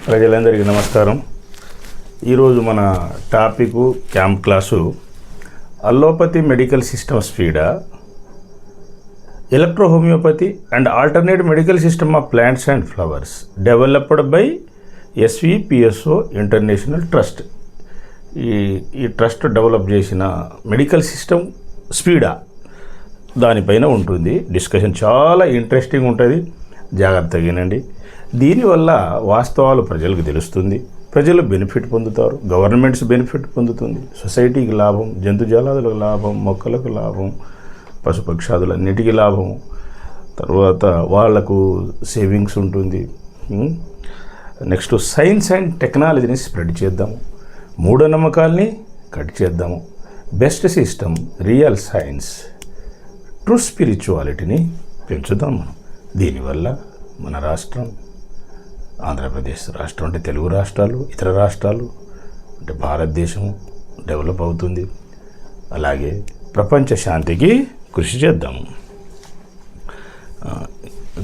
ప్రజలందరికీ నమస్కారం. ఈరోజు మన topic camp class allopathy medical system స్పీడా, electro homeopathy and alternate medical system of plants and flowers developed by SVPSO international trust. ఈ trust develop చేసిన medical system స్పీడా దానిపైన ఉంటుంది డిస్కషన్. చాలా ఇంట్రెస్టింగ్ ఉంటుంది, జాగ్రత్తగా వినండి. దీనివల్ల వాస్తవాలు ప్రజలకు తెలుస్తుంది, ప్రజలు బెనిఫిట్ పొందుతారు, గవర్నమెంట్స్ బెనిఫిట్ పొందుతుంది, సొసైటీకి లాభం, జంతుజాలాదులకు లాభం, మొక్కలకు లాభం, పశుపక్షాదులన్నిటికీ లాభం. తర్వాత వాళ్లకు సేవింగ్స్ ఉంటుంది. నెక్స్ట్ సైన్స్ అండ్ టెక్నాలజీని స్ప్రెడ్ చేద్దాము, మూఢనమ్మకాల్ని కట్ చేద్దాము, best system, real science, true స్పిరిచువాలిటీని పెంచుదాం మనం. దీనివల్ల మన రాష్ట్రం, ఆంధ్రప్రదేశ్ రాష్ట్రం అంటే తెలుగు రాష్ట్రాలు, ఇతర రాష్ట్రాలు అంటే భారతదేశం డెవలప్ అవుతుంది. అలాగే ప్రపంచ శాంతికి కృషి చేద్దాము.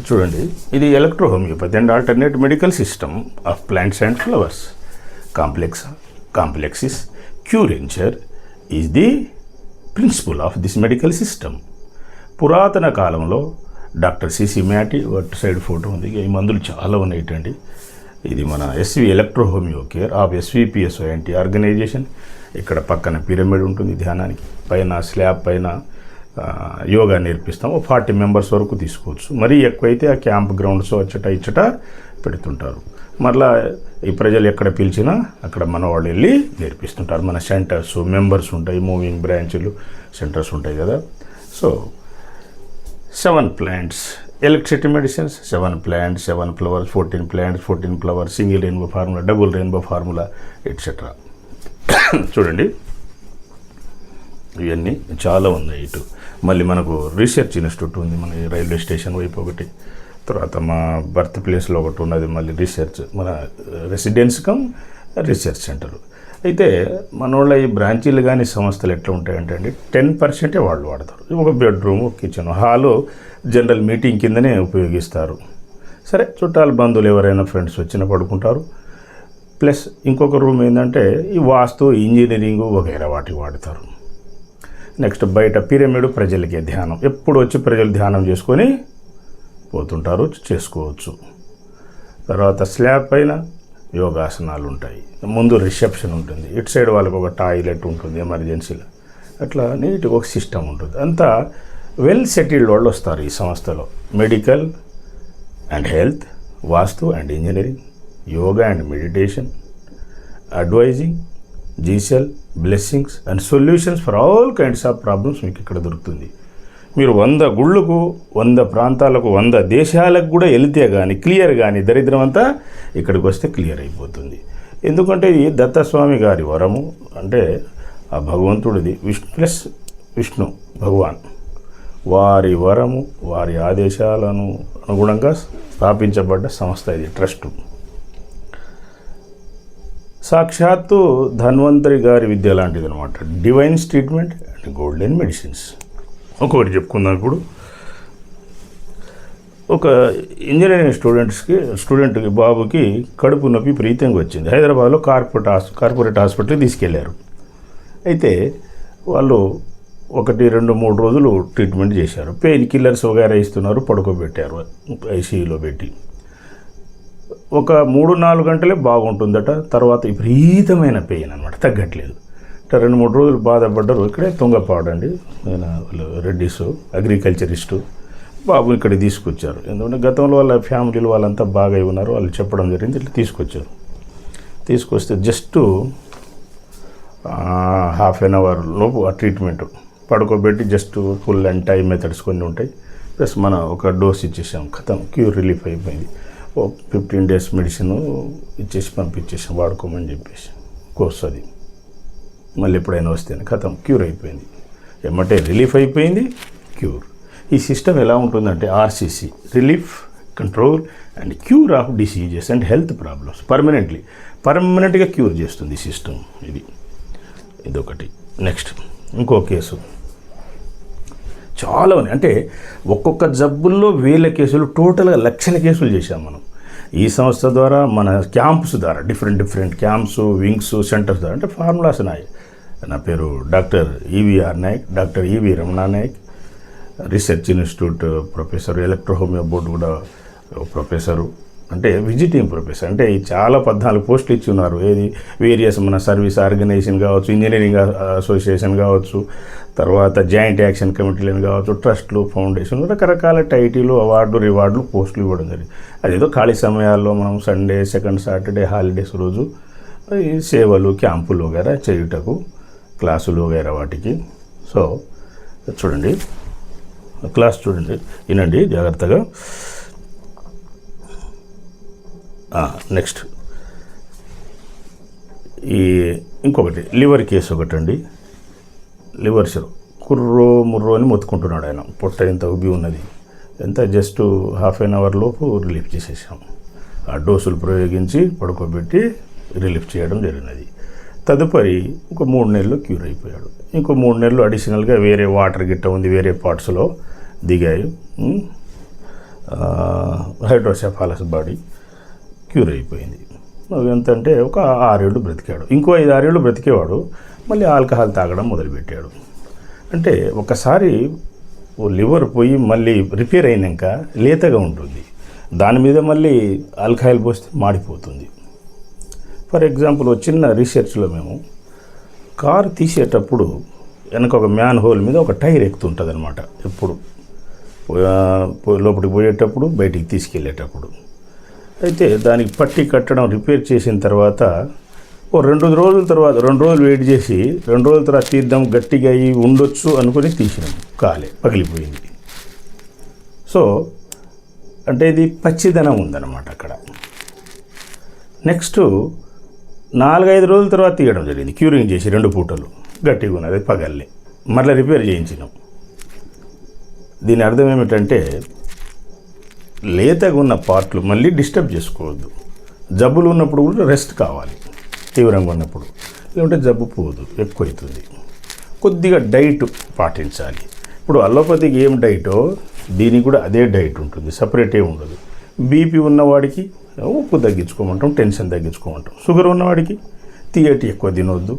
చూడండి, ఇది electro homeopathy and alternate medical system of plants and flowers కాంప్లెక్సిస్ క్యూరెంచర్ is the principle of this medical system. పురాతన కాలంలో డాక్టర్ సిసి మ్యాటి అటు సైడ్ ఫోటో ఉంది. ఈ మందులు చాలా ఉన్నాయిటండి. ఇది మన electro homeo care of SVPSO organization. ఇక్కడ పక్కన పిరమిడ్ ఉంటుంది ధ్యానానికి, పైన స్లాబ్ పైన యోగా నేర్పిస్తాం. 40 మెంబర్స్ వరకు తీసుకోవచ్చు. మరీ ఎక్కువైతే ఆ క్యాంప్ గ్రౌండ్స్ ఇచ్చట పెడుతుంటారు. మరలా ఈ ప్రజలు ఎక్కడ పిలిచినా అక్కడ మన వాళ్ళు వెళ్ళి నేర్పిస్తుంటారు. మన సెంటర్స్ మెంబర్స్ ఉంటాయి, మూవింగ్ బ్రాంచ్లు సెంటర్స్ ఉంటాయి కదా. So 7 plants, electricity medicines, 7 plants, 7 flowers, 14 plants, 14 flowers, single rainbow formula, double rainbow formula, etc. చూడండి, ఇవన్నీ చాలా ఉన్నాయి. ఇటు మళ్ళీ మనకు రీసెర్చ్ ఇన్స్టిట్యూట్ ఉంది, మన రైల్వే స్టేషన్ వైపు ఒకటి, తర్వాత మా బర్త్ ప్లేస్లో ఒకటి ఉన్నది, మళ్ళీ రీసెర్చ్, మన రెసిడెన్స్ కమ్ రీసెర్చ్ సెంటర్. అయితే మన వాళ్ళ ఈ బ్రాంచీలు కానీ సంస్థలు ఎట్లా ఉంటాయంటే అండి, 10% వాళ్ళు వాడతారు. ఒక బెడ్రూమ్, ఒక కిచెన్, హాలు జనరల్ మీటింగ్ కిందనే ఉపయోగిస్తారు. సరే, చుట్టాలు బంధువులు ఎవరైనా ఫ్రెండ్స్ వచ్చినా పడుకుంటారు. ప్లస్ ఇంకొక రూమ్ ఏంటంటే ఈ వాస్తు, ఇంజనీరింగు వగైరా వాటికి వాడతారు. నెక్స్ట్ బయట పిరమిడ్, ప్రజలకే ధ్యానం, ఎప్పుడు వచ్చి ప్రజలు ధ్యానం చేసుకొని పోతుంటారు, చేసుకోవచ్చు. తర్వాత స్లాబ్ పైన యోగాసనాలు ఉంటాయి. ముందు రిసెప్షన్ ఉంటుంది, ఇటు సైడ్ వాళ్ళకి ఒక టాయిలెట్ ఉంటుంది ఎమర్జెన్సీలో. అట్లా నీట్గా ఒక సిస్టమ్ ఉంటుంది. అంతా వెల్ సెటిల్డ్ వాళ్ళు వస్తారు ఈ సంస్థలో. Medical and health, vastu and engineering, yoga and meditation, advising, జీసెల్, blessings and solutions for all kinds of problems మీకు ఇక్కడ దొరుకుతుంది. మీరు 100 గుళ్ళకు, 100 ప్రాంతాలకు, 100 దేశాలకు కూడా వెళితే కానీ క్లియర్ కానీ దరిద్రం అంతా ఇక్కడికి వస్తే క్లియర్ అయిపోతుంది. ఎందుకంటే ఇది దత్తస్వామి గారి వరము, అంటే ఆ భగవంతుడిది, విష్ణు భగవాన్ వారి వరము, వారి ఆదేశాలను అనుగుణంగా స్థాపించబడ్డ సంస్థ ఇది, ట్రస్టు. సాక్షాత్తు ధన్వంతరి గారి విద్య లాంటిది అనమాట. Divines treatment and golden medicines. ఒకటి చెప్పుకుందాం. ఇప్పుడు ఒక ఇంజనీరింగ్ స్టూడెంట్కి బాబుకి కడుపు నొప్పి ప్రీతంగా వచ్చింది. హైదరాబాద్లో కార్పొరేట్ హాస్పిటల్కి తీసుకెళ్లారు. అయితే వాళ్ళు 1, 2, 3 రోజులు ట్రీట్మెంట్ చేశారు. పెయిన్ కిల్లర్స్ వగైరా ఇస్తున్నారు, పడుకోబెట్టారు ఐసీయూలో పెట్టి. ఒక 3-4 గంటలే బాగుంటుందట. తర్వాత విపరీతమైన పెయిన్ అనమాట, తగ్గట్లేదు. 2-3 రోజులు బాధపడ్డారు. ఇక్కడే తుంగపాడండి, వాళ్ళు రెడ్డిస్ అగ్రికల్చరిస్టు, బాబు ఇక్కడికి తీసుకొచ్చారు. ఎందుకంటే గతంలో వాళ్ళ ఫ్యామిలీలు వాళ్ళంతా బాగా ఉన్నారు, వాళ్ళు చెప్పడం జరిగింది, ఇట్లా తీసుకొచ్చారు. తీసుకొస్తే జస్ట్ ½ అన్ అవర్ లోపు ఆ ట్రీట్మెంట్ పడుకోబెట్టి just full and time methods కొన్ని ఉంటాయి. ప్లస్ మనం ఒక డోస్ ఇచ్చేసాం, ఖతం, క్యూర్ రిలీఫ్ అయిపోయింది. 15 days మెడిసిన్ ఇచ్చేసి పంపించేసాం, వాడుకోమని చెప్పేసి కోర్స్. అది మళ్ళీ ఎప్పుడైనా వస్తేనే ఖతం, క్యూర్ అయిపోయింది. ఎమ్మటే రిలీఫ్ అయిపోయింది, క్యూర్. ఈ సిస్టమ్ ఎలా ఉంటుందంటే RCC, relief, control and cure of diseases and health problems. పర్మనెంట్గా క్యూర్ చేస్తుంది ఈ సిస్టమ్. ఇదొకటి. నెక్స్ట్ ఇంకో కేసు చాలా ఉన్నాయి. అంటే ఒక్కొక్క జబ్బుల్లో 1000 కేసులు, టోటల్గా లక్షల కేసులు చేశాం మనం. ఈ సంస్థ ద్వారా మన క్యాంప్స్ ద్వారా డిఫరెంట్ క్యాంప్స్, వింగ్స్, సెంటర్స్ ద్వారా అంటే ఫార్ములాస్ ఉన్నాయి. నా పేరు doctor EVR Nayak, doctor EV Ramana Nayak, research institute professor, electro homeo board కూడా ప్రొఫెసరు, అంటే విజిటింగ్ ప్రొఫెసర్. అంటే చాలా 14 పోస్టులు ఇచ్చి ఉన్నారు. ఏది వేరియస్ మన సర్వీస్ ఆర్గనైజేషన్ కావచ్చు, ఇంజనీరింగ్ అసోసియేషన్ కావచ్చు, తర్వాత జాయింట్ యాక్షన్ కమిటీలను కావచ్చు, ట్రస్ట్లు, ఫౌండేషన్లు, రకరకాల టైటిల్, అవార్డు, రివార్డులు, పోస్టులు ఇవ్వడం జరిగింది. అదేదో ఖాళీ సమయాల్లో మనం సండే, సెకండ్ సాటర్డే, హాలిడేస్ రోజు ఈ సేవలు, క్యాంపులు వగేరా చేయుటకు, క్లాసులు వగేరా వాటికి. సో చూడండి, క్లాస్ చూడండి, వినండి జాగ్రత్తగా. నెక్స్ట్ ఈ ఇంకొకటి లివర్ కేసు ఒకటండి. లివర్ కుర్రో ముర్రో అని మొత్తుకుంటున్నాడు ఆయన. పొట్ట ఎంత ఉబ్బి ఉన్నది, ఎంత జస్ట్ హాఫ్ అన్ అవర్ లోపు రిలీఫ్ చేసేసాం. ఆ డోసులు ప్రయోగించి పడుకోబెట్టి రిలీఫ్ చేయడం జరిగినది. తదుపరి ఇంకో 3 నెలలు క్యూర్ అయిపోయాడు. ఇంకో 3 నెలలు అడిషనల్గా వేరే వాటర్ గిట్ట ఉంది, వేరే పార్ట్స్లో దిగాయి. హైడ్రోసెఫాలస్ బాడీ క్యూర్ అయిపోయింది. ఎంతంటే ఒక 6 ఏళ్ళు బ్రతికాడు. ఇంకో 5-6 ఏళ్ళు బ్రతికేవాడు, మళ్ళీ ఆల్కహాల్ తాగడం మొదలుపెట్టాడు. అంటే ఒకసారి లివర్ పోయి మళ్ళీ రిపేర్ అయినాక లేతగా ఉంటుంది, దాని మీద మళ్ళీ ఆల్కహాల్ పోస్తే మాడిపోతుంది. ఫర్ ఎగ్జాంపుల్ చిన్న రీసెర్చ్లో మేము కారు తీసేటప్పుడు వెనక ఒక మ్యాన్ హోల్ మీద ఒక టైర్ ఎక్కుతుంటుంది అనమాట. ఎప్పుడు లోపలికి పోయేటప్పుడు, బయటికి తీసుకెళ్ళేటప్పుడు. అయితే దానికి పట్టి కట్టడం రిపేర్ చేసిన తర్వాత 2 రోజుల తర్వాత 2 రోజులు వెయిట్ చేసి 2 రోజుల తర్వాత తీద్దాం, గట్టిగా అయ్యి ఉండొచ్చు అనుకుని తీసినాం. కాలే, పగిలిపోయింది. సో అంటే ఇది పచ్చిదనం ఉందన్నమాట అక్కడ. నెక్స్ట్ 4-5 రోజుల తర్వాత తీయడం జరిగింది, క్యూరింగ్ చేసి 2 పూటలు. గట్టిగా ఉన్నది, పగల్ని మళ్ళీ రిపేర్ చేయించినాం. దీని అర్థం ఏమిటంటే లేతగా ఉన్న పార్ట్లు మళ్ళీ డిస్టర్బ్ చేసుకోవద్దు. జబ్బులు ఉన్నప్పుడు కూడా రెస్ట్ కావాలి, తీవ్రంగా ఉన్నప్పుడు. లేకుంటే జబ్బు పోదు, ఎక్కువ అవుతుంది. కొద్దిగా డైట్ పాటించాలి. ఇప్పుడు అలోపతికి ఏం డైటో దీనికి కూడా అదే డైట్ ఉంటుంది, సపరేట్ ఏమి ఉండదు. బీపీ ఉన్నవాడికి ఉప్పు తగ్గించుకోమంటాం, టెన్షన్ తగ్గించుకోమంటాం. షుగర్ ఉన్నవాడికి తీయటి ఎక్కువ తినొద్దు,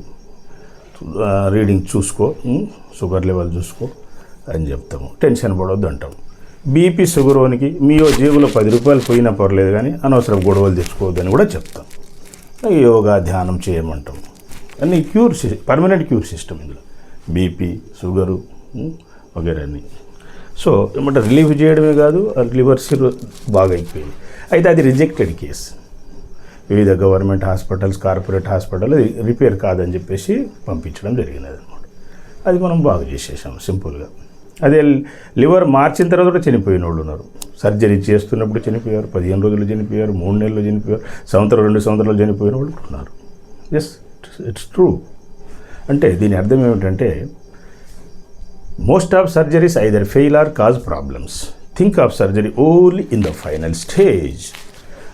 రీడింగ్ చూసుకో, షుగర్ లెవెల్ చూసుకో అని చెప్తాము. టెన్షన్ పడవద్దు అంటాం. బీపీ షుగర్కి మీ జేబులో 10 రూపాయలు పోయినా పర్లేదు, కానీ అనవసరం గొడవలు తెచ్చుకోవద్దని కూడా చెప్తాం. యోగా, ధ్యానం చేయమంటాం. అన్నీ క్యూర్, పర్మనెంట్ క్యూర్ సిస్టమ్ ఇందులో, బీపీ, షుగరు వగేరా అన్నీ. సో ఏమంటే రిలీఫ్ చేయడమే కాదు, లివర్ బాగా అయిపోయింది. అయితే అది రిజెక్టెడ్ కేసు. వివిధ government hospitals, corporate hospital repair కాదని చెప్పేసి పంపించడం జరిగినది అనమాట. అది మనం బాగా చేసేసాం సింపుల్గా. అదే లివర్ మార్చిన తర్వాత కూడా చనిపోయిన వాళ్ళు ఉన్నారు. సర్జరీ చేస్తున్నప్పుడు చనిపోయారు, 15 రోజులు చనిపోయారు, 3 నెలలు చనిపోయారు, 2 సంవత్సరాలు చనిపోయిన వాళ్ళు ఉన్నారు. Yes, it's true. అంటే దీని అర్థం ఏమిటంటే most of surgeries either fail or cause problems. Think of surgery only in the final stage.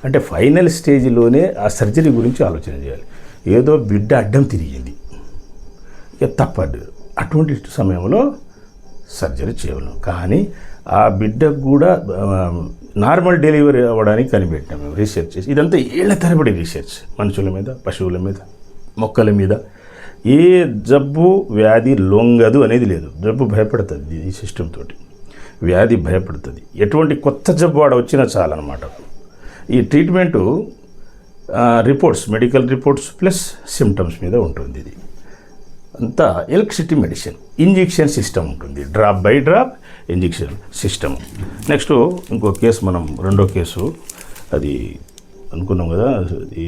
అంటే ఫైనల్ స్టేజ్లోనే ఆ సర్జరీ గురించి ఆలోచన చేయాలి. ఏదో బిడ్డ అడ్డం తిరిగింది, ఇక తప్పదు, అటువంటి సమయంలో సర్జరీ చేయలేం. కానీ ఆ బిడ్డకు కూడా నార్మల్ డెలివరీ అవ్వడానికి కనిపెట్టాం మేము రీసెర్చ్ చేసి. ఇదంతా ఏళ్ల తరబడి రీసెర్చ్, మనుషుల మీద, పశువుల మీద, మొక్కల మీద. ఏ జబ్బు వ్యాధి లొంగదు అనేది లేదు. జబ్బు భయపడుతుంది, ఈ సిస్టమ్ తోటి వ్యాధి భయపడుతుంది. ఎటువంటి కొత్త జబ్బు వాడ వచ్చినా చాలన్నమాట. ఈ treatment reports, medical reports plus symptoms మీద ఉంటుంది. ఇది అంతా ఎలక్ట్రిసిటీ మెడిసిన్, ఇంజెక్షన్ సిస్టమ్ ఉంటుంది, drop by drop injection system. Next ఇంకో కేసు, మనం రెండో కేసు అది అనుకున్నాం కదా, ఈ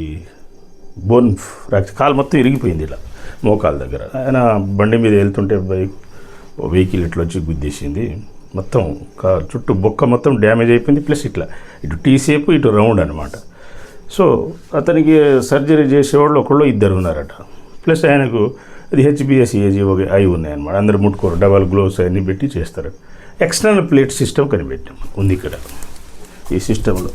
బోన్ ఫ్రాక్చర్, కాలు మొత్తం ఇరిగిపోయింది ఇలా మోకాల దగ్గర. ఆయన బండి మీద వెళ్తుంటే వెహికల్ ఇట్లా వచ్చి గుద్దేసింది, మొత్తం చుట్టూ బొక్క మొత్తం డ్యామేజ్ అయిపోయింది. ప్లస్ ఇట్లా ఇటు టీ షేప్, ఇటు రౌండ్ అనమాట. సో అతనికి సర్జరీ చేసేవాళ్ళు ఒకళ్ళు 2 ఉన్నారట. ప్లస్ ఆయనకు అది హెచ్బిఎస్ ఏజీ అయి ఉన్నాయన్నమాట. అందరు ముట్టుకోరు, డబల్ గ్లోవ్స్ అన్నీ పెట్టి చేస్తారు. ఎక్స్టర్నల్ ప్లేట్ సిస్టమ్ కనిపెట్టాం ఉంది ఇక్కడ. ఈ సిస్టంలో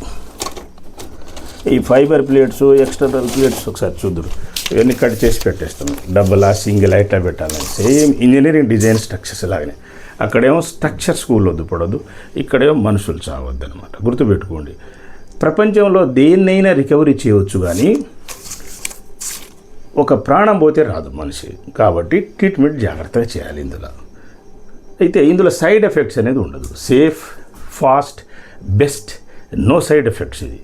ఈ ఫైబర్ ప్లేట్స్, ఎక్స్టర్నల్ ప్లేట్స్ ఒకసారి చూద్దరు, ఇవన్నీ కట్ చేసి పెట్టేస్తాం. డబల్, సింగిల్ ఇట్లా పెట్టాలని. సేమ్ ఇంజనీరింగ్ డిజైన్ స్ట్రక్చర్స్ లాగానే. అక్కడేమో స్ట్రక్చర్ స్కూల్లో పడద్దు, ఇక్కడేమో మనుషులు చావద్దు అనమాట. గుర్తుపెట్టుకోండి. ప్రపంచంలో దేన్నైనా రికవరీ చేయవచ్చు, కానీ ఒక ప్రాణం పోతే రాదు మనిషి. కాబట్టి ట్రీట్మెంట్ జాగ్రత్తగా చేయాలి ఇందులో. అయితే ఇందులో సైడ్ ఎఫెక్ట్స్ అనేది ఉండదు. Safe, fast, best, no side effects. ఇది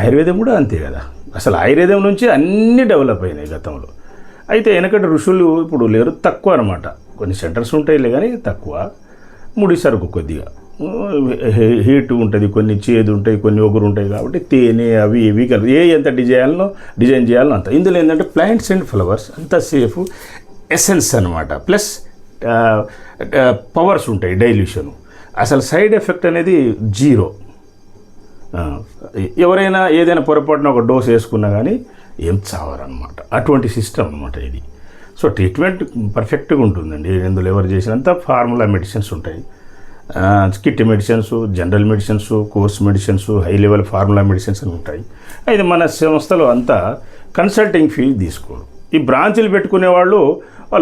ఆయుర్వేదం కూడా అంతే కదా. అసలు ఆయుర్వేదం నుంచి అన్నీ డెవలప్ అయినాయి గతంలో. అయితే వెనకటి ఋషులు ఇప్పుడు లేరు, తక్కువ అనమాట. కొన్ని సెంటర్స్ ఉంటాయిలే కానీ తక్కువ. ముడి సరుకు కొద్దిగా హీట్ ఉంటుంది, కొన్ని చేదు ఉంటాయి, కొన్ని ఒగురు ఉంటాయి. కాబట్టి తేనె అవి ఇవి కలిపి ఎంత డిజైన్ చేయాలో అంత. ఇందులో ఏంటంటే ప్లాంట్స్ అండ్ ఫ్లవర్స్ అంతా సేఫ్, ఎసెన్స్ అనమాట. ప్లస్ పవర్స్ ఉంటాయి, డైల్యూషన్. అసలు సైడ్ ఎఫెక్ట్ అనేది జీరో. ఎవరైనా ఏదైనా పొరపాటున ఒక డోస్ వేసుకున్నా కానీ ఏం చావరనమాట. అటువంటి సిస్టమ్ అనమాట ఇది. సో ట్రీట్మెంట్ పర్ఫెక్ట్గా ఉంటుందండి. ఇందులో ఎవరు చేసినంత ఫార్ములా మెడిసిన్స్ ఉంటాయి, kit medicines, general medicines, course medicines, high level formula medicines అని ఉంటాయి. అయితే మన సంస్థలో అంతా కన్సల్టింగ్ ఫీ తీసుకోరు. ఈ బ్రాంచీలు పెట్టుకునే వాళ్ళు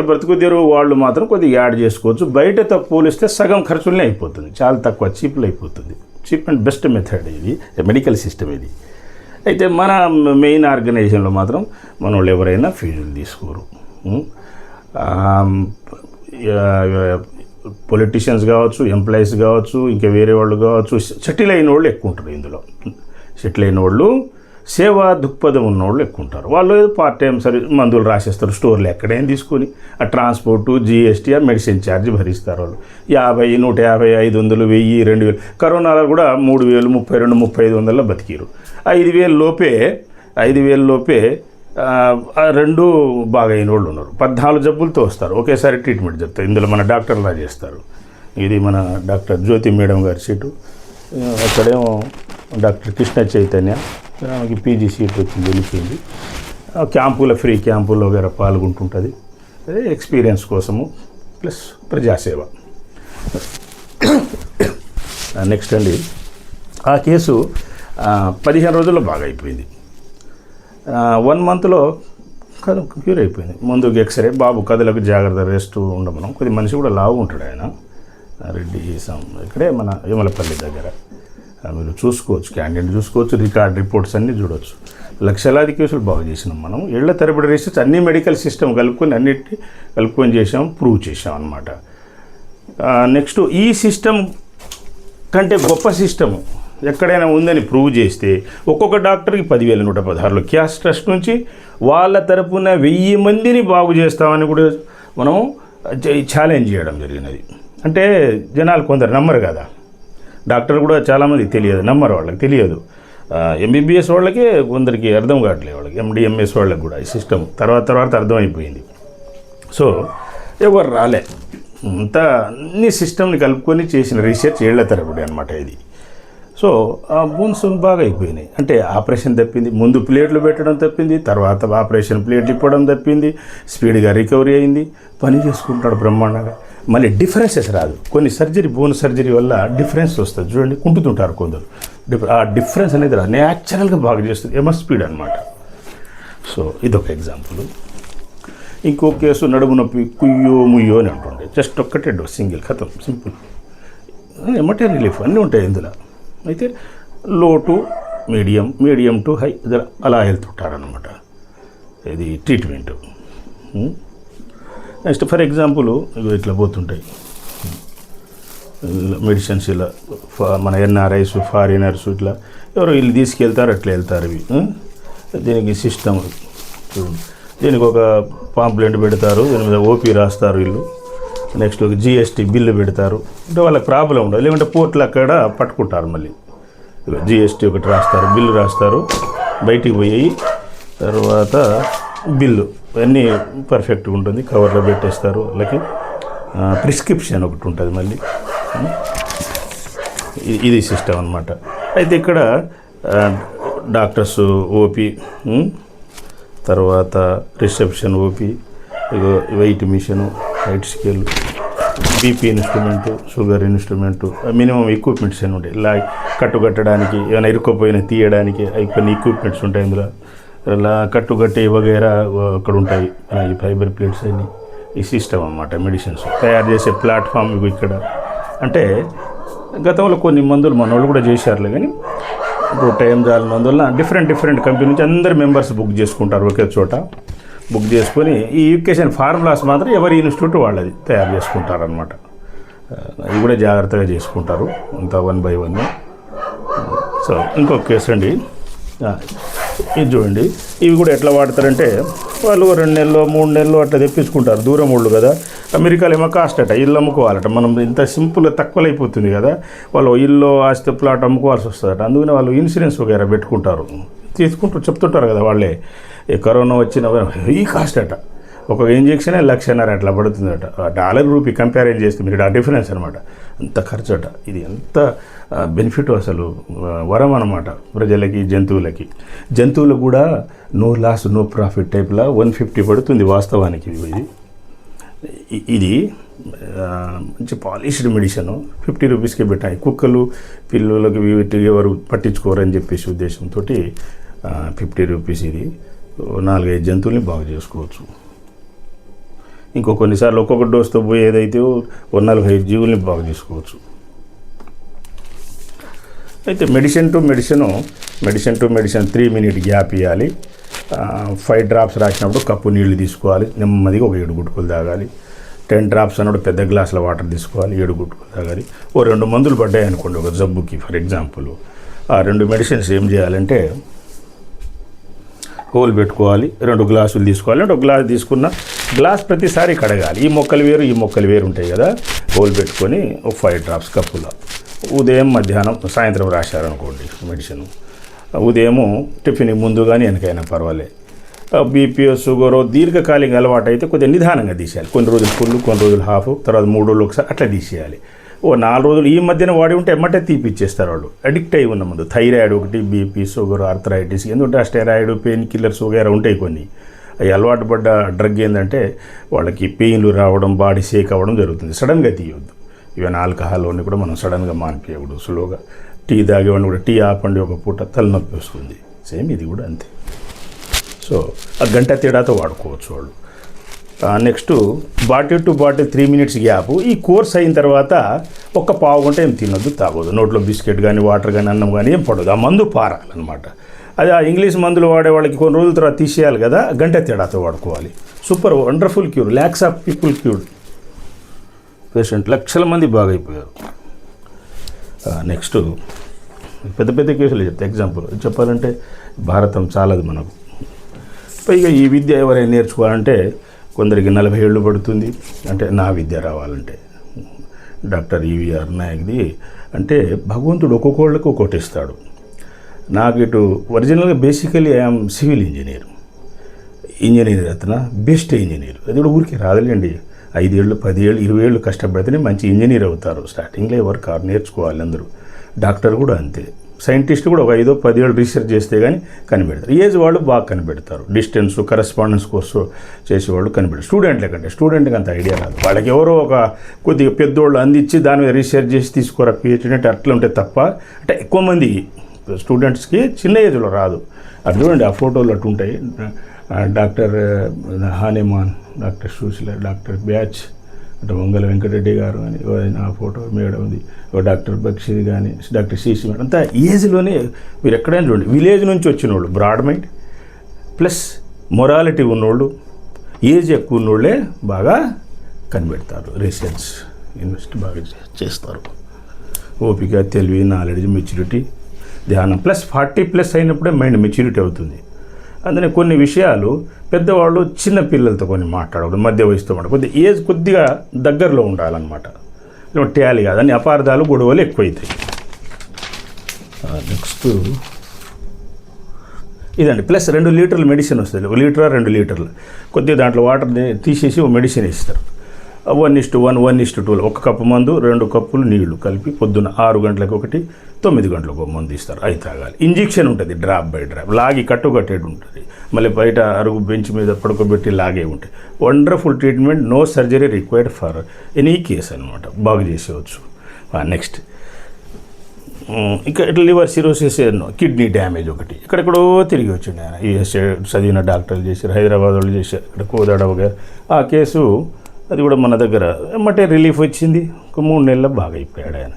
బ్రతుకుదేరు వాళ్ళు మాత్రం కొద్దిగా యాడ్ చేసుకోవచ్చు. బయటతో పోలిస్తే సగం ఖర్చులనే అయిపోతుంది, చాలా తక్కువ చీప్లో అయిపోతుంది. చీప్ అండ్ బెస్ట్ మెథడ్ ఇది, మెడికల్ సిస్టమ్ ఇది. అయితే మన మెయిన్ ఆర్గనైజేషన్లో మాత్రం మన వాళ్ళు ఎవరైనా ఫీజులు తీసుకోరు. పొలిటీషియన్స్ కావచ్చు, ఎంప్లాయీస్ కావచ్చు, ఇంకా వేరే వాళ్ళు కావచ్చు, సెటిల్ అయిన వాళ్ళు ఎక్కువ ఉంటారు ఇందులో. సెటిల్ అయిన వాళ్ళు, సేవా దృక్పథం ఉన్నవాళ్ళు ఎక్కువ ఉంటారు. వాళ్ళు పార్ట్ టైం మందులు రాసేస్తారు స్టోర్లో ఎక్కడైనా తీసుకొని. ఆ ట్రాన్స్పోర్టు, జీఎస్టీ, ఆ మెడిసిన్ ఛార్జ్ భరిస్తారు వాళ్ళు. 50, 150, 500, 1000, 2000. కరోనాలో కూడా 3000, 32, 3500 బతికిరు. 5000 లోపే రెండు బాగా అయిన వాళ్ళు ఉన్నారు. 14 జబ్బులతో వస్తారు, ఒకేసారి ట్రీట్మెంట్ చెప్తారు. ఇందులో మన డాక్టర్లా చేస్తారు. ఇది మన డాక్టర్ జ్యోతి మేడం గారి సీటు. అక్కడేమో డాక్టర్ కృష్ణ చైతన్య, ఆమెకి పీజీ సీట్ వచ్చింది, వెళ్ళిపోయింది. క్యాంపుల ఫ్రీ క్యాంపుల్లో గారు పాల్గొంటుంటుంది. అదే ఎక్స్పీరియన్స్ కోసము, ప్లస్ ప్రజాసేవ. నెక్స్ట్ అండి, ఆ కేసు 15 రోజుల్లో బాగా అయిపోయింది. 1 మంత్లో క్యూర్ అయిపోయింది. ముందుకు ఎక్స్రే, బాబు కథలకు జాగ్రత్త, రెస్ట్ ఉండమనం. కొద్ది మనిషి కూడా లావు ఉంటాడు ఆయన, రెడ్డి ఇక్కడే మన యమలపల్లి దగ్గర. మీరు చూసుకోవచ్చు, క్యాండిడేట్ చూసుకోవచ్చు, రిపోర్ట్స్ అన్నీ చూడవచ్చు. లక్షలాది కేసులు బాగు చేసినాం మనం. ఏళ్ల తరబడి రీసెర్చ్, అన్ని మెడికల్ సిస్టమ్ అన్నిటిని కలుపుకొని చేసాం, ప్రూవ్ చేసాం అన్నమాట. నెక్స్ట్, ఈ సిస్టమ్ కంటే గొప్ప సిస్టమ్ ఎక్కడైనా ఉందని ప్రూవ్ చేస్తే ఒక్కొక్క డాక్టర్కి 10,116 క్యాష్ ట్రస్ట్ నుంచి వాళ్ళ తరపున 1000 మందిని బాగు చేస్తామని కూడా మనం ఛాలెంజ్ చేయడం జరిగినది. అంటే జనాలు కొందరు నమ్మరు కదా, డాక్టర్ కూడా చాలామంది తెలియదు, నమ్మరు, వాళ్ళకి తెలియదు. ఎంబీబీఎస్ వాళ్ళకి కొందరికి అర్థం కావట్లేదు, వాళ్ళకి ఎండిఎంఎస్ వాళ్ళకి కూడా ఈ సిస్టమ్ తర్వాత అర్థమైపోయింది. సో ఎవరు రాలే, అంతా అన్ని సిస్టమ్ని కలుపుకొని చేసిన రీసెర్చ్ ఏళ్ల తరబడి అనమాట ఇది. సో ఆ బోన్స్ బాగా అయిపోయినాయి. అంటే ఆపరేషన్ తప్పింది, ముందు ప్లేట్లు పెట్టడం తప్పింది, తర్వాత ఆపరేషన్ ప్లేట్లు ఇప్పడం తప్పింది, స్పీడ్గా రికవరీ అయింది, పని చేసుకుంటాడు బ్రహ్మాండంగా. మళ్ళీ డిఫరెన్సెస్ రాదు. కొన్ని బోన్ సర్జరీ వల్ల డిఫరెన్స్ వస్తుంది చూడండి, కుంటుతుంటారు కొందరు. ఆ డిఫరెన్స్ అనేది రాదు, న్యాచురల్గా బాగా చేస్తుంది, ఎంఎస్ స్పీడ్ అనమాట. సో ఇదొక ఎగ్జాంపుల్. ఇంకో కేసు నడుము నొప్పి, కుయ్యో ముయ్యో అని అంటుండే, జస్ట్ ఒక్కటే డోస్, సింగిల్, ఖతం, సింపుల్, ఎమ్మటే రిలీఫ్ అన్నీ ఉంటాయి ఇందులో. అయితే లో టు మీడియం టు హై అలా వెళ్తుంటారనమాట ఇది ట్రీట్మెంట్. నెక్స్ట్ ఫర్ ఎగ్జాంపుల్ ఇట్లా పోతుంటాయి మెడిసిన్స్, ఇలా మన ఎన్ఆర్ఐస్, ఫారినర్స్, ఇట్లా ఎవరో వీళ్ళు తీసుకెళ్తారు, అట్లా వెళ్తారు ఇవి. దీనికి సిస్టమ్, దీనికి ఒక పాంప్లెంట్ పెడతారు, దీని మీద ఓపీ రాస్తారు వీళ్ళు. నెక్స్ట్ ఒక జిఎస్టీ బిల్లు పెడతారు. అంటే వాళ్ళకి ప్రాబ్లం ఉండదు, లేకుంటే పోర్ట్లు అక్కడ పట్టుకుంటారు. మళ్ళీ జిఎస్టీ ఒకటి రాస్తారు, బిల్లు రాస్తారు, బయటికి పోయి తర్వాత బిల్లు అన్నీ పర్ఫెక్ట్గా ఉంటుంది, కవర్లో పెట్టేస్తారు. వాళ్ళకి ప్రిస్క్రిప్షన్ ఒకటి ఉంటుంది మళ్ళీ. ఇది సిస్టమ్ అనమాట. అయితే ఇక్కడ డాక్టర్స్ ఓపీ, తర్వాత reception OP, weight machine, height scale, BP instrument, sugar instrument, minimum equipments అని ఉంటాయి. ఇలా కట్టుకట్టడానికి, ఏమైనా ఇరుక్కుపోయిన తీయడానికి కొన్ని ఎక్విప్మెంట్స్ ఉంటాయి ఇందులో. ఇలా కట్టుకట్టి వగైరా అక్కడ ఉంటాయి, ఈ ఫైబర్ ప్లేట్స్ అన్ని. ఈ సిస్టమ్ అన్నమాట. మెడిసిన్స్ తయారు చేసే ప్లాట్ఫామ్ ఇక్కడ. అంటే గతంలో కొన్ని మందులు మన వాళ్ళు కూడా చేశారులే, కానీ ఇప్పుడు టైం చాలినందువల్ల డిఫరెంట్ కంపెనీ నుంచి అందరు మెంబర్స్ బుక్ చేసుకుంటారు ఒకే చోట. బుక్ చేసుకొని ఈ ఎడ్యుకేషన్ ఫార్ములాస్ మాత్రం ఎవరి ఇన్స్టిట్యూట్ వాళ్ళది తయారు చేసుకుంటారు అనమాట. ఇవి కూడా జాగ్రత్తగా చేసుకుంటారు అంతా 1 by 1. సో ఇంకొక కేసు అండి, ఇది చూడండి. ఇవి కూడా ఎట్లా వాడతారంటే వాళ్ళు 2 నెలలు 3 నెలలు అట్లా తెప్పించుకుంటారు. దూరం వాళ్ళు కదా, అమెరికాలో ఏమో కాస్ట్ అట, ఇల్లు అమ్ముకోవాలట. మనం ఇంత సింపుల్గా తక్కువలో అయిపోతుంది కదా, వాళ్ళు ఇల్లు ఆస్తి ప్లాట్ అమ్ముకోవాల్సి వస్తుందట. అందుకని వాళ్ళు ఇన్సూరెన్స్ వగేరా పెట్టుకుంటారు, తీసుకుంటూ చెప్తుంటారు కదా వాళ్ళే. ఈ కరోనా వచ్చిన ఈ కాస్ట్ అట, ఒక ఇంజెక్షనే 1,00,000 అట్లా పడుతుందట. డాలర్ రూపీ కంపేర్ చేస్తే మీరు ఆ డిఫరెన్స్ అనమాట, అంత ఖర్చు అట. ఇది ఎంత బెనిఫిట్ అసలు, వరం అనమాట ప్రజలకి, జంతువులకి. జంతువులకు కూడా నో లాస్ నో ప్రాఫిట్ టైప్లా 150 పడుతుంది వాస్తవానికి. ఇది మంచి పాలిష్డ్ మెడిసిన్ 50 రూపీస్కే పెట్టాయి. కుక్కలు పిల్లలకి వీటికి ఎవరు పట్టించుకోరని చెప్పేసి ఉద్దేశంతో 50 రూపీస్. ఇది 4-5 జంతువుల్ని బాగు చేసుకోవచ్చు. కొన్నిసార్లు ఒక్కొక్క డోస్తో పోయి ఏదైతే 45 జీవుల్ని బాగు చేసుకోవచ్చు. అయితే medicine to medicine 3 minute gap ఇవ్వాలి. 5 drops రాసినప్పుడు కప్పు నీళ్లు తీసుకోవాలి, నెమ్మదిగా ఒక 7 గుట్టుకులు తాగాలి. 10 drops అన్నప్పుడు పెద్ద గ్లాసుల వాటర్ తీసుకోవాలి, 7 గుట్టుకులు తాగాలి. 2 మందులు పడ్డాయి అనుకోండి ఒక జబ్బుకి ఫర్ ఎగ్జాంపుల్, ఆ 2 మెడిసిన్స్ ఏం చేయాలంటే హోల్ పెట్టుకోవాలి, 2 గ్లాసులు తీసుకోవాలి. 1 గ్లాస్ తీసుకున్న గ్లాస్ ప్రతిసారి కడగాలి. ఈ మొక్కలు వేరు ఉంటాయి కదా, హోల్ పెట్టుకొని ఒక 5 drops కప్పులో ఉదయం మధ్యాహ్నం సాయంత్రం రాశారనుకోండి మెడిసిన్. ఉదయము టిఫిన్ ముందు కానీ వెనకైనా పర్వాలేదు. బీపీ షుగర్ దీర్ఘకాలిక అలవాటు అయితే కొద్దిగా నిదానంగా తీసేయాలి. కొన్ని రోజులు ఫుల్, కొన్ని రోజులు హాఫ్, తర్వాత 3 రోజులు ఒకసారి అట్లా తీసేయాలి. 4 రోజులు ఈ మధ్యన వాడి ఉంటే ఎమ్మటే తీపిచ్చేస్తారు వాళ్ళు. అడిక్ట్ అయి ఉన్న ముందు థైరాయిడ్ ఒకటి, బీపీ షుగర్, ఆర్థరైటిస్, ఎందుకంటే ఆ స్టెరాయిడ్, పెయిన్ కిల్లర్స్ వగేరా ఉంటాయి కొన్ని. అవి అలవాటు పడ్డ డ్రగ్ ఏంటంటే వాళ్ళకి పెయిన్లు రావడం, బాడీ షేక్ అవ్వడం జరుగుతుంది. సడన్గా తీయవద్దు. ఈవెన్ ఆల్కహాల్ని కూడా మనం సడన్గా మానిపించకూడదు. స్లోగా టీ తాగేవాడిని కూడా టీ ఆపండి ఒక పూట, తలనొప్పి వస్తుంది. సేమ్ ఇది కూడా అంతే. సో ఆ గంట తేడాతో వాడుకోవచ్చు వాళ్ళు. Next bottle to bottle 3 minutes gap. ఈ కోర్స్ అయిన తర్వాత ఒక పావు గంట ఏం తినొద్దు, తాగొద్దు. నోట్లో బిస్కెట్ కానీ వాటర్ కానీ అన్నం కానీ ఏం పడదు. ఆ మందు పారాలన్నమాట. అది ఆ ఇంగ్లీష్ మందులు వాడే వాళ్ళకి కొన్ని రోజుల తర్వాత తీసేయాలి కదా, గంట తేడాతో వాడుకోవాలి. Super wonderful cure, lakhs of people cured. Patient లక్షల మంది బాగైపోయారు. నెక్స్ట్ పెద్ద కేసులు చెప్తా. ఎగ్జాంపుల్ చెప్పాలంటే భారతం చాలదు మనకు. పైగా ఈ విద్య ఎవరైనా నేర్చుకోవాలంటే కొందరికి 40 ఏళ్ళు పడుతుంది. అంటే నా విద్య రావాలంటే డాక్టర్ ఈవీఆర్ నాయక్ది అంటే భగవంతుడు ఒక్కొక్కళ్ళకు ఒక్కొక్కటి ఇస్తాడు. నాకు ఇటు ఒరిజినల్గా బేసికలీ ఐఎమ్ సివిల్ ఇంజనీర్ అతను బెస్ట్ ఇంజనీర్. అది కూడా ఊరికి రాదులేండి. 5 ఏళ్ళు 10 ఏళ్ళు 20 ఏళ్ళు కష్టపడితేనే మంచి ఇంజనీర్ అవుతారు. స్టార్టింగ్లో ఎవరు కారు నేర్చుకోవాలి అందరూ. డాక్టర్ కూడా అంతే. సైంటిస్ట్ కూడా ఒక 5-10 ఏళ్ళు రీసెర్చ్ చేస్తే కానీ కనిపెడతారు. ఏజ్ వాళ్ళు బాగా కనిపెడతారు. డిస్టెన్స్ కరెస్పాండెన్స్ కోర్సు చేసేవాళ్ళు కనిపెడతారు. స్టూడెంట్కి అంత ఐడియా రాదు. వాళ్ళకి ఎవరో ఒక కొద్దిగా పెద్దోళ్ళు అందించి దాని మీద రీసెర్చ్ చేసి తీసుకోరా పిహెచ్డీ అంటే అట్లా ఉంటే తప్ప, అంటే ఎక్కువ మంది స్టూడెంట్స్కి చిన్న ఏజ్లో రాదు. అది చూడండి ఆ ఫోటోలు అటు ఉంటాయి. Doctor Hahnemann, doctor Sushila, doctor Bach అంటే వంగల వెంకటరెడ్డి గారు కానీ నా ఫోటో మేడ ఉంది. డాక్టర్ బక్షీద్ కానీ, డాక్టర్ సిసి మేడం, అంతా ఏజ్లోనే మీరు ఎక్కడైనా చూడండి. విలేజ్ నుంచి వచ్చిన వాళ్ళు, బ్రాడ్ మైండ్ ప్లస్ మొరాలిటీ ఉన్నోళ్ళు, ఏజ్ ఎక్కువ ఉన్నోళ్ళే బాగా కనిపెడతారు. రీసెర్చ్ ఇన్వెస్ట్ బాగా చేస్తారు. ఓపిక, తెలివి, నాలెడ్జ్, మెచ్యూరిటీ, ధ్యానం ప్లస్ 40+ అయినప్పుడే మైండ్ మెచ్యూరిటీ అవుతుంది. అందుకని కొన్ని విషయాలు పెద్దవాళ్ళు చిన్న పిల్లలతో కొన్ని మాట్లాడకూడదు, మధ్య వయసుతో కొద్దిగా ఏజ్ కొద్దిగా దగ్గరలో ఉండాలన్నమాట. ట్యాలీ కాదు అని అపార్థాలు, గొడవలు ఎక్కువైతాయి. నెక్స్ట్ ఇదండి. ప్లస్ 2 లీటర్ల మెడిసిన్ వస్తుంది. 1 లీటర్ 2 లీటర్లు కొద్దిగా దాంట్లో వాటర్ తీసేసి ఒక మెడిసిన్ ఇస్తారు. 1:1 1:2 1 కప్పు మందు 2 కప్పులు నీళ్లు కలిపి పొద్దున్న 6 గంటలకు ఒకటి 9 గంటలకు ఒక మందు ఇస్తారు. అవి తాగాలి. ఇంజెక్షన్ ఉంటుంది డ్రాప్ బై డ్రాప్, లాగి కట్టేది ఉంటుంది. మళ్ళీ బయట అరుగు బెంచ్ మీద పడుకోబెట్టి లాగే ఉంటాయి. Wonderful treatment, no surgery required for any case అనమాట. బాగు చేసేవచ్చు. నెక్స్ట్ ఇంకా ఇట్లా లివర్ సిరోసిస్, కిడ్నీ డ్యామేజ్ ఒకటి ఇక్కడెక్కడో తిరిగి వచ్చింది ఆయన. యూఎస్ చదివిన డాక్టర్లు చేశారు, హైదరాబాద్ వాళ్ళు చేశారు, ఇక్కడ కోదాడ వగేరా. ఆ కేసు అది కూడా మన దగ్గర ఎమ్మటే రిలీఫ్ వచ్చింది. ఒక 3 నెలల్లో బాగా అయిపోయాడు ఆయన.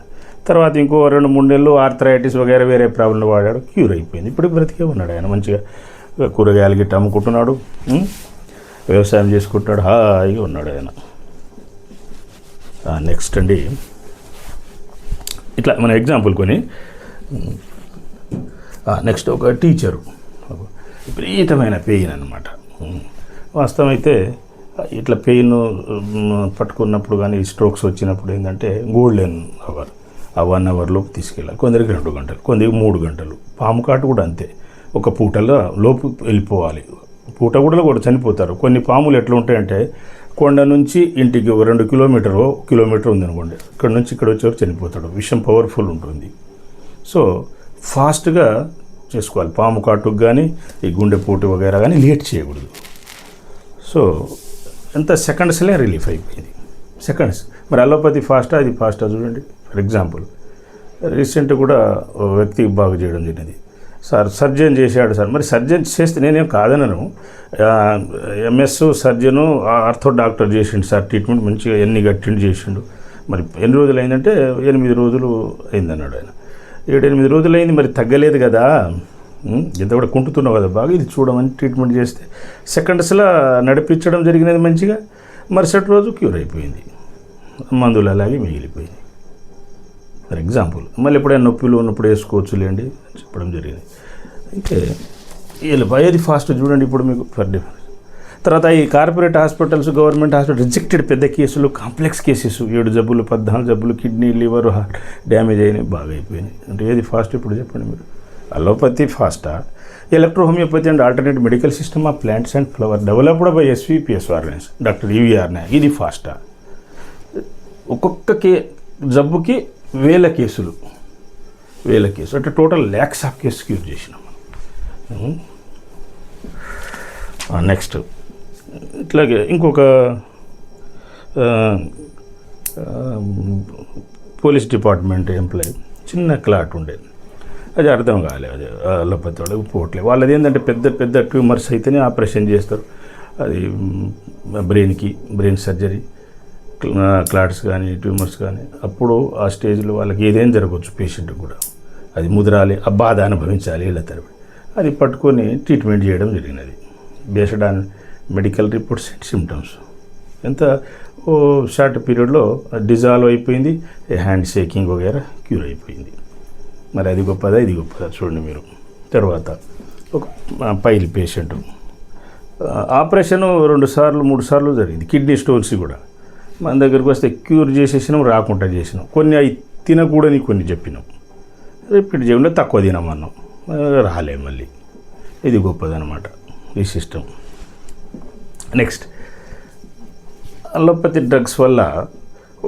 తర్వాత ఇంకో 2-3 నెలలు ఆర్థరైటిస్ వగైరా వేరే ప్రాబ్లం వాడాడు, క్యూర్ అయిపోయింది. ఇప్పుడు బ్రతికే ఉన్నాడు ఆయన, మంచిగా కూరగాయలు గిట్ట అమ్ముకుంటున్నాడు, వ్యవసాయం చేసుకుంటున్నాడు, హాయిగా ఉన్నాడు ఆయన. నెక్స్ట్ అండి, ఇట్లా మన ఎగ్జాంపుల్ కొని. నెక్స్ట్ ఒక టీచరు, విపరీతమైన పెయిన్ అనమాట. వాస్తవం అయితే ఇట్లా పెయిన్ పట్టుకున్నప్పుడు కానీ స్ట్రోక్స్ వచ్చినప్పుడు ఏంటంటే గోల్డెన్ అవర్, ఆ 1 అవర్లోపు తీసుకెళ్ళాలి. కొందరికి 2 గంటలు, కొందరికి 3 గంటలు. పాము కాటు కూడా అంతే, ఒక పూటలో లోపు వెళ్ళిపోవాలి. పూట కూడా చనిపోతారు. కొన్ని పాములు ఎట్లా ఉంటాయంటే కొండ నుంచి ఇంటికి 2 కిలోమీటర్ ఉందనుకోండి, ఇక్కడ నుంచి ఇక్కడ వచ్చేవారు చనిపోతాడు. విషం పవర్ఫుల్ ఉంటుంది. సో ఫాస్ట్గా చేసుకోవాలి. పాము కాటుకు కానీ ఈ గుండెపోటు వగైరా కానీ లేట్ చేయకూడదు. సో ఎంత సెకండ్స్లే రిలీఫ్ అయిపోయింది, సెకండ్స్. మరి అలోపతి ఫాస్టా, అది ఫాస్టా చూడండి. ఫర్ ఎగ్జాంపుల్ రీసెంట్ కూడా ఓ వ్యక్తికి బాగు చేయడం జరిగింది. సార్ సర్జన్ చేశాడు సార్. మరి సర్జన్ చేస్తే నేనేం కాదనను, ఎంఎస్ సర్జను ఆర్థో డాక్టర్ చేసిండు సార్, ట్రీట్మెంట్ మంచిగా ఎన్ని గట్టిండి చేసిండు. మరి ఎన్ని రోజులు అయిందంటే 8 రోజులు అయిందన్నాడు ఆయన. 7-8 రోజులు అయింది, మరి తగ్గలేదు కదా, ఇంత కూడా కుంటుతున్నావు కదా బాగా, ఇది చూడమని ట్రీట్మెంట్ చేస్తే సెకండ్స్లో నడిపించడం జరిగినది మంచిగా. మరుసటి రోజు క్యూర్ అయిపోయింది, మందులు అలాగే మిగిలిపోయింది. ఫర్ ఎగ్జాంపుల్ మళ్ళీ ఎప్పుడైనా నొప్పిలు ఉన్నప్పుడు వేసుకోవచ్చులేండి చెప్పడం జరిగింది. అయితే వీళ్ళు ఏది ఫాస్ట్ చూడండి ఇప్పుడు మీకు ఫర్ డిఫరెన్స్. తర్వాత ఈ corporate hospitals, government hospital rejected పెద్ద కేసులు, కాంప్లెక్స్ కేసెస్, 7 జబ్బులు 14 జబ్బులు, కిడ్నీ లివర్ డ్యామేజ్ అయినాయి, బాగా అయిపోయినాయి. అంటే ఏది ఫాస్ట్ ఇప్పుడు చెప్పండి మీరు? అలోపతి ఫాస్టా, electro homeopathy and alternate medical system of plants and flower developed by SVPS వార్నెస్ డాక్టర్ ఈవీఆర్ నాయక్, ఇది ఫాస్టా? ఒక్కొక్క జబ్బుకి 1000 కేసులు అంటే total lakhs of case cure చేసినాం మనం. నెక్స్ట్ ఇట్లాగే ఇంకొక పోలీస్ డిపార్ట్మెంట్ ఎంప్లాయీ, చిన్న క్లాట్ ఉండేది, అది అర్థం కాలేదు, అది అలోపతి వాళ్ళకి పోవట్లేదు. వాళ్ళది ఏంటంటే పెద్ద ట్యూమర్స్ అయితేనే ఆపరేషన్ చేస్తారు. అది బ్రెయిన్ సర్జరీ, క్లాట్స్ కానీ ట్యూమర్స్ కానీ, అప్పుడు ఆ స్టేజ్లో వాళ్ళకి ఏదైనా జరగవచ్చు పేషెంట్కి కూడా. అది ముదరాలి, ఆ బాధ అనుభవించాలి ఇలా తరబడి. అది పట్టుకొని ట్రీట్మెంట్ చేయడం జరిగినది based on medical reports and symptoms. ఎంత షార్ట్ పీరియడ్లో డిజాల్వ్ అయిపోయింది, హ్యాండ్ షేకింగ్ వగైరా క్యూర్ అయిపోయింది. మరి అది గొప్పదా ఇది గొప్పదా చూడండి మీరు. తర్వాత ఒక పైల్ పేషెంట్ ఆపరేషన్ 2 సార్లు 3 సార్లు జరిగింది. కిడ్నీ స్టోన్స్ కూడా మన దగ్గరికి వస్తే క్యూర్ చేసేసినాం, రాకుండా చేసినాం. కొన్ని అవి తినకూడని కొన్ని చెప్పినాం, రిపీట్ చేయకుండా తక్కువ తినమన్నాం, రాలే మళ్ళీ. ఇది గొప్పదనమాట ఈ సిస్టమ్. నెక్స్ట్ అలోపతి డ్రగ్స్ వల్ల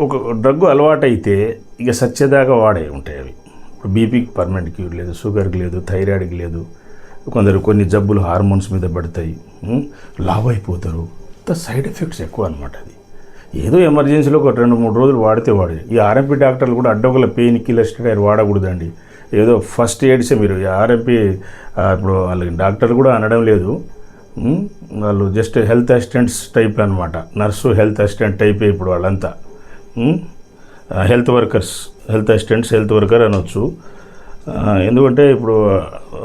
ఒక డ్రగ్ అలవాటైతే ఇక సత్యదాకా వాడే ఉంటాయి అవి. ఇప్పుడు బీపీకి పర్మనెంట్ క్యూర్ లేదు, షుగర్కి లేదు, థైరాయిడ్కి లేదు. కొన్ని జబ్బులు హార్మోన్స్ మీద పడతాయి, లావ్ అయిపోతారు. సైడ్ ఎఫెక్ట్స్ ఎక్కువ అనమాట. అది ఏదో ఎమర్జెన్సీలో ఒక 2-3 రోజులు వాడితే ఈ ఆర్ఎంపీ డాక్టర్లు కూడా అడ్డొకల పెయిన్ కిల్లర్ స్టెరాయిడ్ వాడకూడదండి. ఏదో ఫస్ట్ ఎయిడ్సే మీరు ఆర్ఎంపీ ఇప్పుడు వాళ్ళకి డాక్టర్లు కూడా అనడం లేదు, వాళ్ళు జస్ట్ హెల్త్ అసిస్టెంట్స్ టైప్ అనమాట. నర్సు హెల్త్ అసిస్టెంట్ టైపే ఇప్పుడు వాళ్ళంతా. హెల్త్ అసిస్టెంట్స్ హెల్త్ వర్కర్ అనొచ్చు. ఎందుకంటే ఇప్పుడు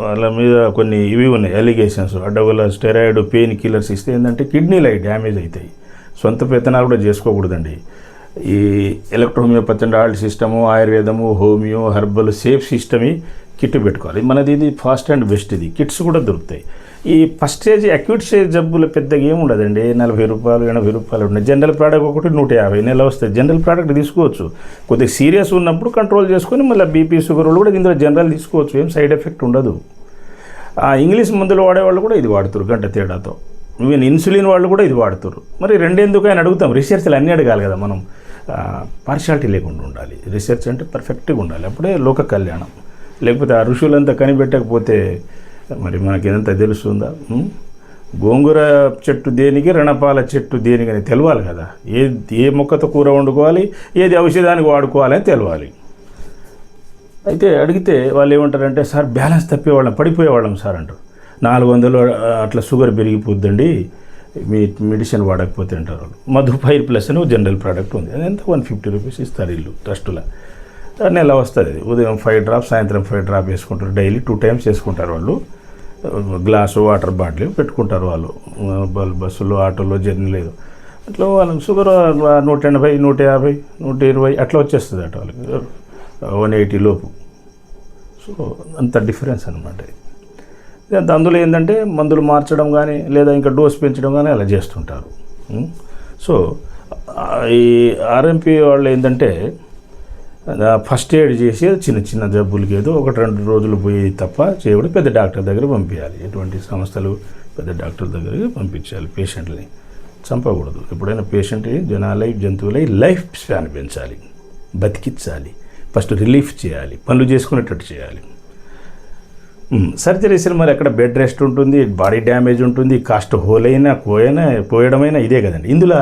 వాళ్ళ మీద కొన్ని ఇవి ఉన్నాయి అలిగేషన్స్. అడ్డగోల స్టెరాయిడ్ పెయిన్ కిల్లర్స్ ఇస్తే ఏంటంటే కిడ్నీలు అవి డ్యామేజ్ అవుతాయి. సొంత పెత్తనాలు కూడా చేసుకోకూడదండి. ఈ electro homeopathy and alt system, ఆయుర్వేదము, homeo, herbal safe system kit పెట్టుకోవాలి. మనది ఇది ఫాస్ట్ అండ్ బెస్ట్. ఇది కిట్స్ కూడా దొరుకుతాయి. ఈ ఫస్ట్ స్టేజ్ అక్యూట్ స్టేజ్ జబ్బులు పెద్దగా ఏమి ఉండదండి, 40 రూపాయలు 80 రూపాయలు ఉన్నాయి. జనరల్ ప్రోడక్ట్ ఒకటి 150 నెల వస్తాయి. జనరల్ ప్రోడక్ట్ తీసుకోవచ్చు. కొద్దిగా సీరియస్ ఉన్నప్పుడు కంట్రోల్ చేసుకొని మళ్ళీ బీపీ షుగర్ కూడా ఇందులో జనరల్ తీసుకోవచ్చు, ఏం సైడ్ ఎఫెక్ట్ ఉండదు. ఇంగ్లీష్ మందులు వాడేవాళ్ళు కూడా ఇది వాడుతారు గంట తేడాతో. ఈవెన్ ఇన్సులిన్ వాళ్ళు కూడా ఇది వాడుతారు. మరి రెండెందుకు అని అడుగుతాం. రీసెర్చ్లు అన్నీ అడగాలి కదా మనం. పార్షాలిటీ లేకుండా ఉండాలి. రీసెర్చ్ అంటే పర్ఫెక్ట్గా ఉండాలి, అప్పుడే లోక కళ్యాణం. లేకపోతే ఆ ఋషులంతా కనిపెట్టకపోతే మరి మనకి ఇదంతా తెలుస్తుందా? గోంగూర చెట్టు దేనికి, రణపాల చెట్టు దేనికి అని తెలవాలి కదా. ఏ మొక్కతో కూర వండుకోవాలి, ఏది ఔషధానికి వాడుకోవాలి అని తెలవాలి. అయితే అడిగితే వాళ్ళు ఏమంటారంటే, సార్ బ్యాలెన్స్ తప్పేవాళ్ళం, పడిపోయేవాళ్ళం సార్ అంటారు. 400 అట్లా షుగర్ పెరిగిపోద్దండి మీ మెడిసిన్ వాడకపోతే అంటారు వాళ్ళు. మధుపైర్ ప్లస్ అని జనరల్ ప్రోడక్ట్ ఉంది, అది ఎంత 150 రూపీస్ ఇస్తారు వీళ్ళు ట్రస్టులో. నెల వస్తుంది. ఉదయం 5 డ్రాప్స్, సాయంత్రం 5 డ్రాప్ వేసుకుంటారు. డైలీ 2 టైమ్స్ వేసుకుంటారు వాళ్ళు. గ్లాసు వాటర్ బాటిల్ పెట్టుకుంటారు వాళ్ళు. బస్సులో ఆటోలో జర్నీ లేదు. అట్లా వాళ్ళకి షుగర్ 180, 150, 120 అట్లా వచ్చేస్తుంది అట వాళ్ళకి, 180 లోపు. సో అంత డిఫరెన్స్ అనమాట. అందులో ఏంటంటే మందులు మార్చడం కానీ లేదా ఇంకా డోస్ పెంచడం కానీ అలా చేస్తుంటారు. సో ఈ ఆర్ఎంపీ వాళ్ళు ఏంటంటే ఫస్ట్ ఎయిడ్ చేసి చిన్న చిన్న జబ్బులకి ఏదో 1-2 రోజులు పోయి తప్ప చేయకూడదు. పెద్ద డాక్టర్ దగ్గర పంపించాలి. ఎటువంటి సంస్థలు పెద్ద డాక్టర్ దగ్గరికి పంపించాలి. పేషెంట్ని చంపకూడదు. ఎప్పుడైనా పేషెంట్ జంతువులై లైఫ్ స్పాన్ పెంచాలి, బతికించాలి. ఫస్ట్ రిలీఫ్ చేయాలి, పనులు చేసుకునేటట్టు చేయాలి. సర్జరీస్ మరి ఎక్కడ బెడ్ రెస్ట్ ఉంటుంది, బాడీ డ్యామేజ్ ఉంటుంది, కాస్ట్ హోల్ అయినా పోయడమైనా ఇదే కదండి. ఇందులో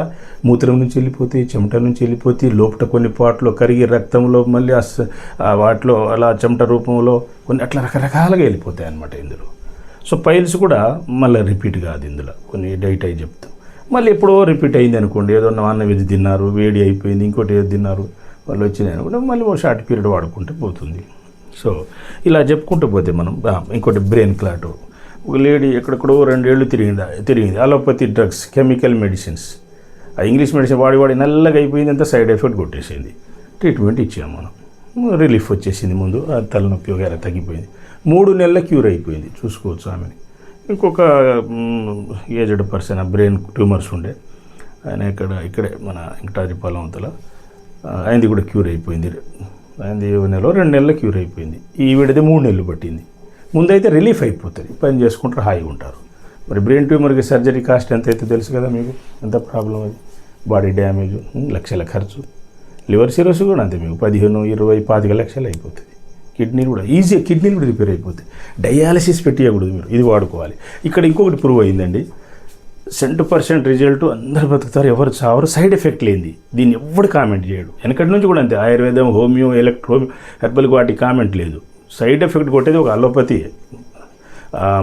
మూత్రం నుంచి వెళ్ళిపోతాయి, చెమట నుంచి వెళ్ళిపోతాయి, లోపల కొన్ని పాటలు కరిగి రక్తంలో మళ్ళీ వాటిలో అలా చెమట రూపంలో కొన్ని అట్లా రకరకాలుగా వెళ్ళిపోతాయి అన్నమాట ఇందులో. సో పైల్స్ కూడా మళ్ళీ రిపీట్ కాదు ఇందులో. కొన్ని డైట్ అయి చెప్తాం, మళ్ళీ ఎప్పుడో రిపీట్ అయింది అనుకోండి. ఏదో నాన్ వెజ్ తిన్నారు, వేడి అయిపోయింది, ఇంకోటి ఏదో తిన్నారు, వాళ్ళు వచ్చినాయి అనుకుంటే మళ్ళీ ఒక షార్ట్ పీరియడ్ వాడుకుంటే పోతుంది. సో ఇలా చెప్పుకుంటూ పోతే మనం ఇంకోటి బ్రెయిన్ క్లాట్. ఒక లేడీ ఎక్కడెక్కడో 2 ఏళ్ళు తిరిగింది. అలోపతి డ్రగ్స్, కెమికల్ మెడిసిన్స్, ఆ ఇంగ్లీష్ మెడిసిన్ వాడి నల్లగా అయిపోయింది, అంతా సైడ్ ఎఫెక్ట్ కొట్టేసింది. ట్రీట్మెంట్ ఇచ్చాము మనం, రిలీఫ్ వచ్చేసింది. ముందు ఆ తలనొప్పి వగేరా తగ్గిపోయింది. 3 నెలల క్యూర్ అయిపోయింది. చూసుకోవచ్చు ఆమెని. ఇంకొక ఏజ్డ్ పర్సన్, బ్రెయిన్ ట్యూమర్స్ ఉండే ఆయన ఇక్కడే మన వెంకటాద్రిపాలెం అవతల, ఆయనది కూడా క్యూర్ అయిపోయింది. ఆయనది 1 నెల 2 నెలల క్యూర్ అయిపోయింది. ఈవిడది 3 నెలలు పట్టింది. ముందైతే రిలీఫ్ అయిపోతుంది, పని చేసుకుంటారు, హాయిగా ఉంటారు. మరి బ్రెయిన్ ట్యూమర్కి సర్జరీ కాస్ట్ ఎంత అయితే తెలుసు కదా మీకు, ఎంత ప్రాబ్లం అది. బాడీ డ్యామేజ్, లక్షల ఖర్చు. లివర్ సిరోస్ కూడా అంతే, మీకు 15, 20, 25 లక్షలు అయిపోతుంది. కిడ్నీలు కూడా కిడ్నీలు కూడా రిపేర్ అయిపోతాయి. డయాలసిస్ పెట్టియకూడదు మీరు, ఇది వాడుకోవాలి. ఇక్కడ ఇంకొకటి ప్రూవ్ అయిందండి, 100% రిజల్ట్, అందరు బతుకుతారు, ఎవరు చావరు, సైడ్ ఎఫెక్ట్ లేనిది. దీన్ని ఎవడు కామెంట్ చేయడు. వెనకటి నుంచి కూడా అంతే, ఆయుర్వేదం, హోమియో, హెర్బల్ వాటికి కామెంట్ లేదు. సైడ్ ఎఫెక్ట్ కొట్టేది ఒక అలోపతి.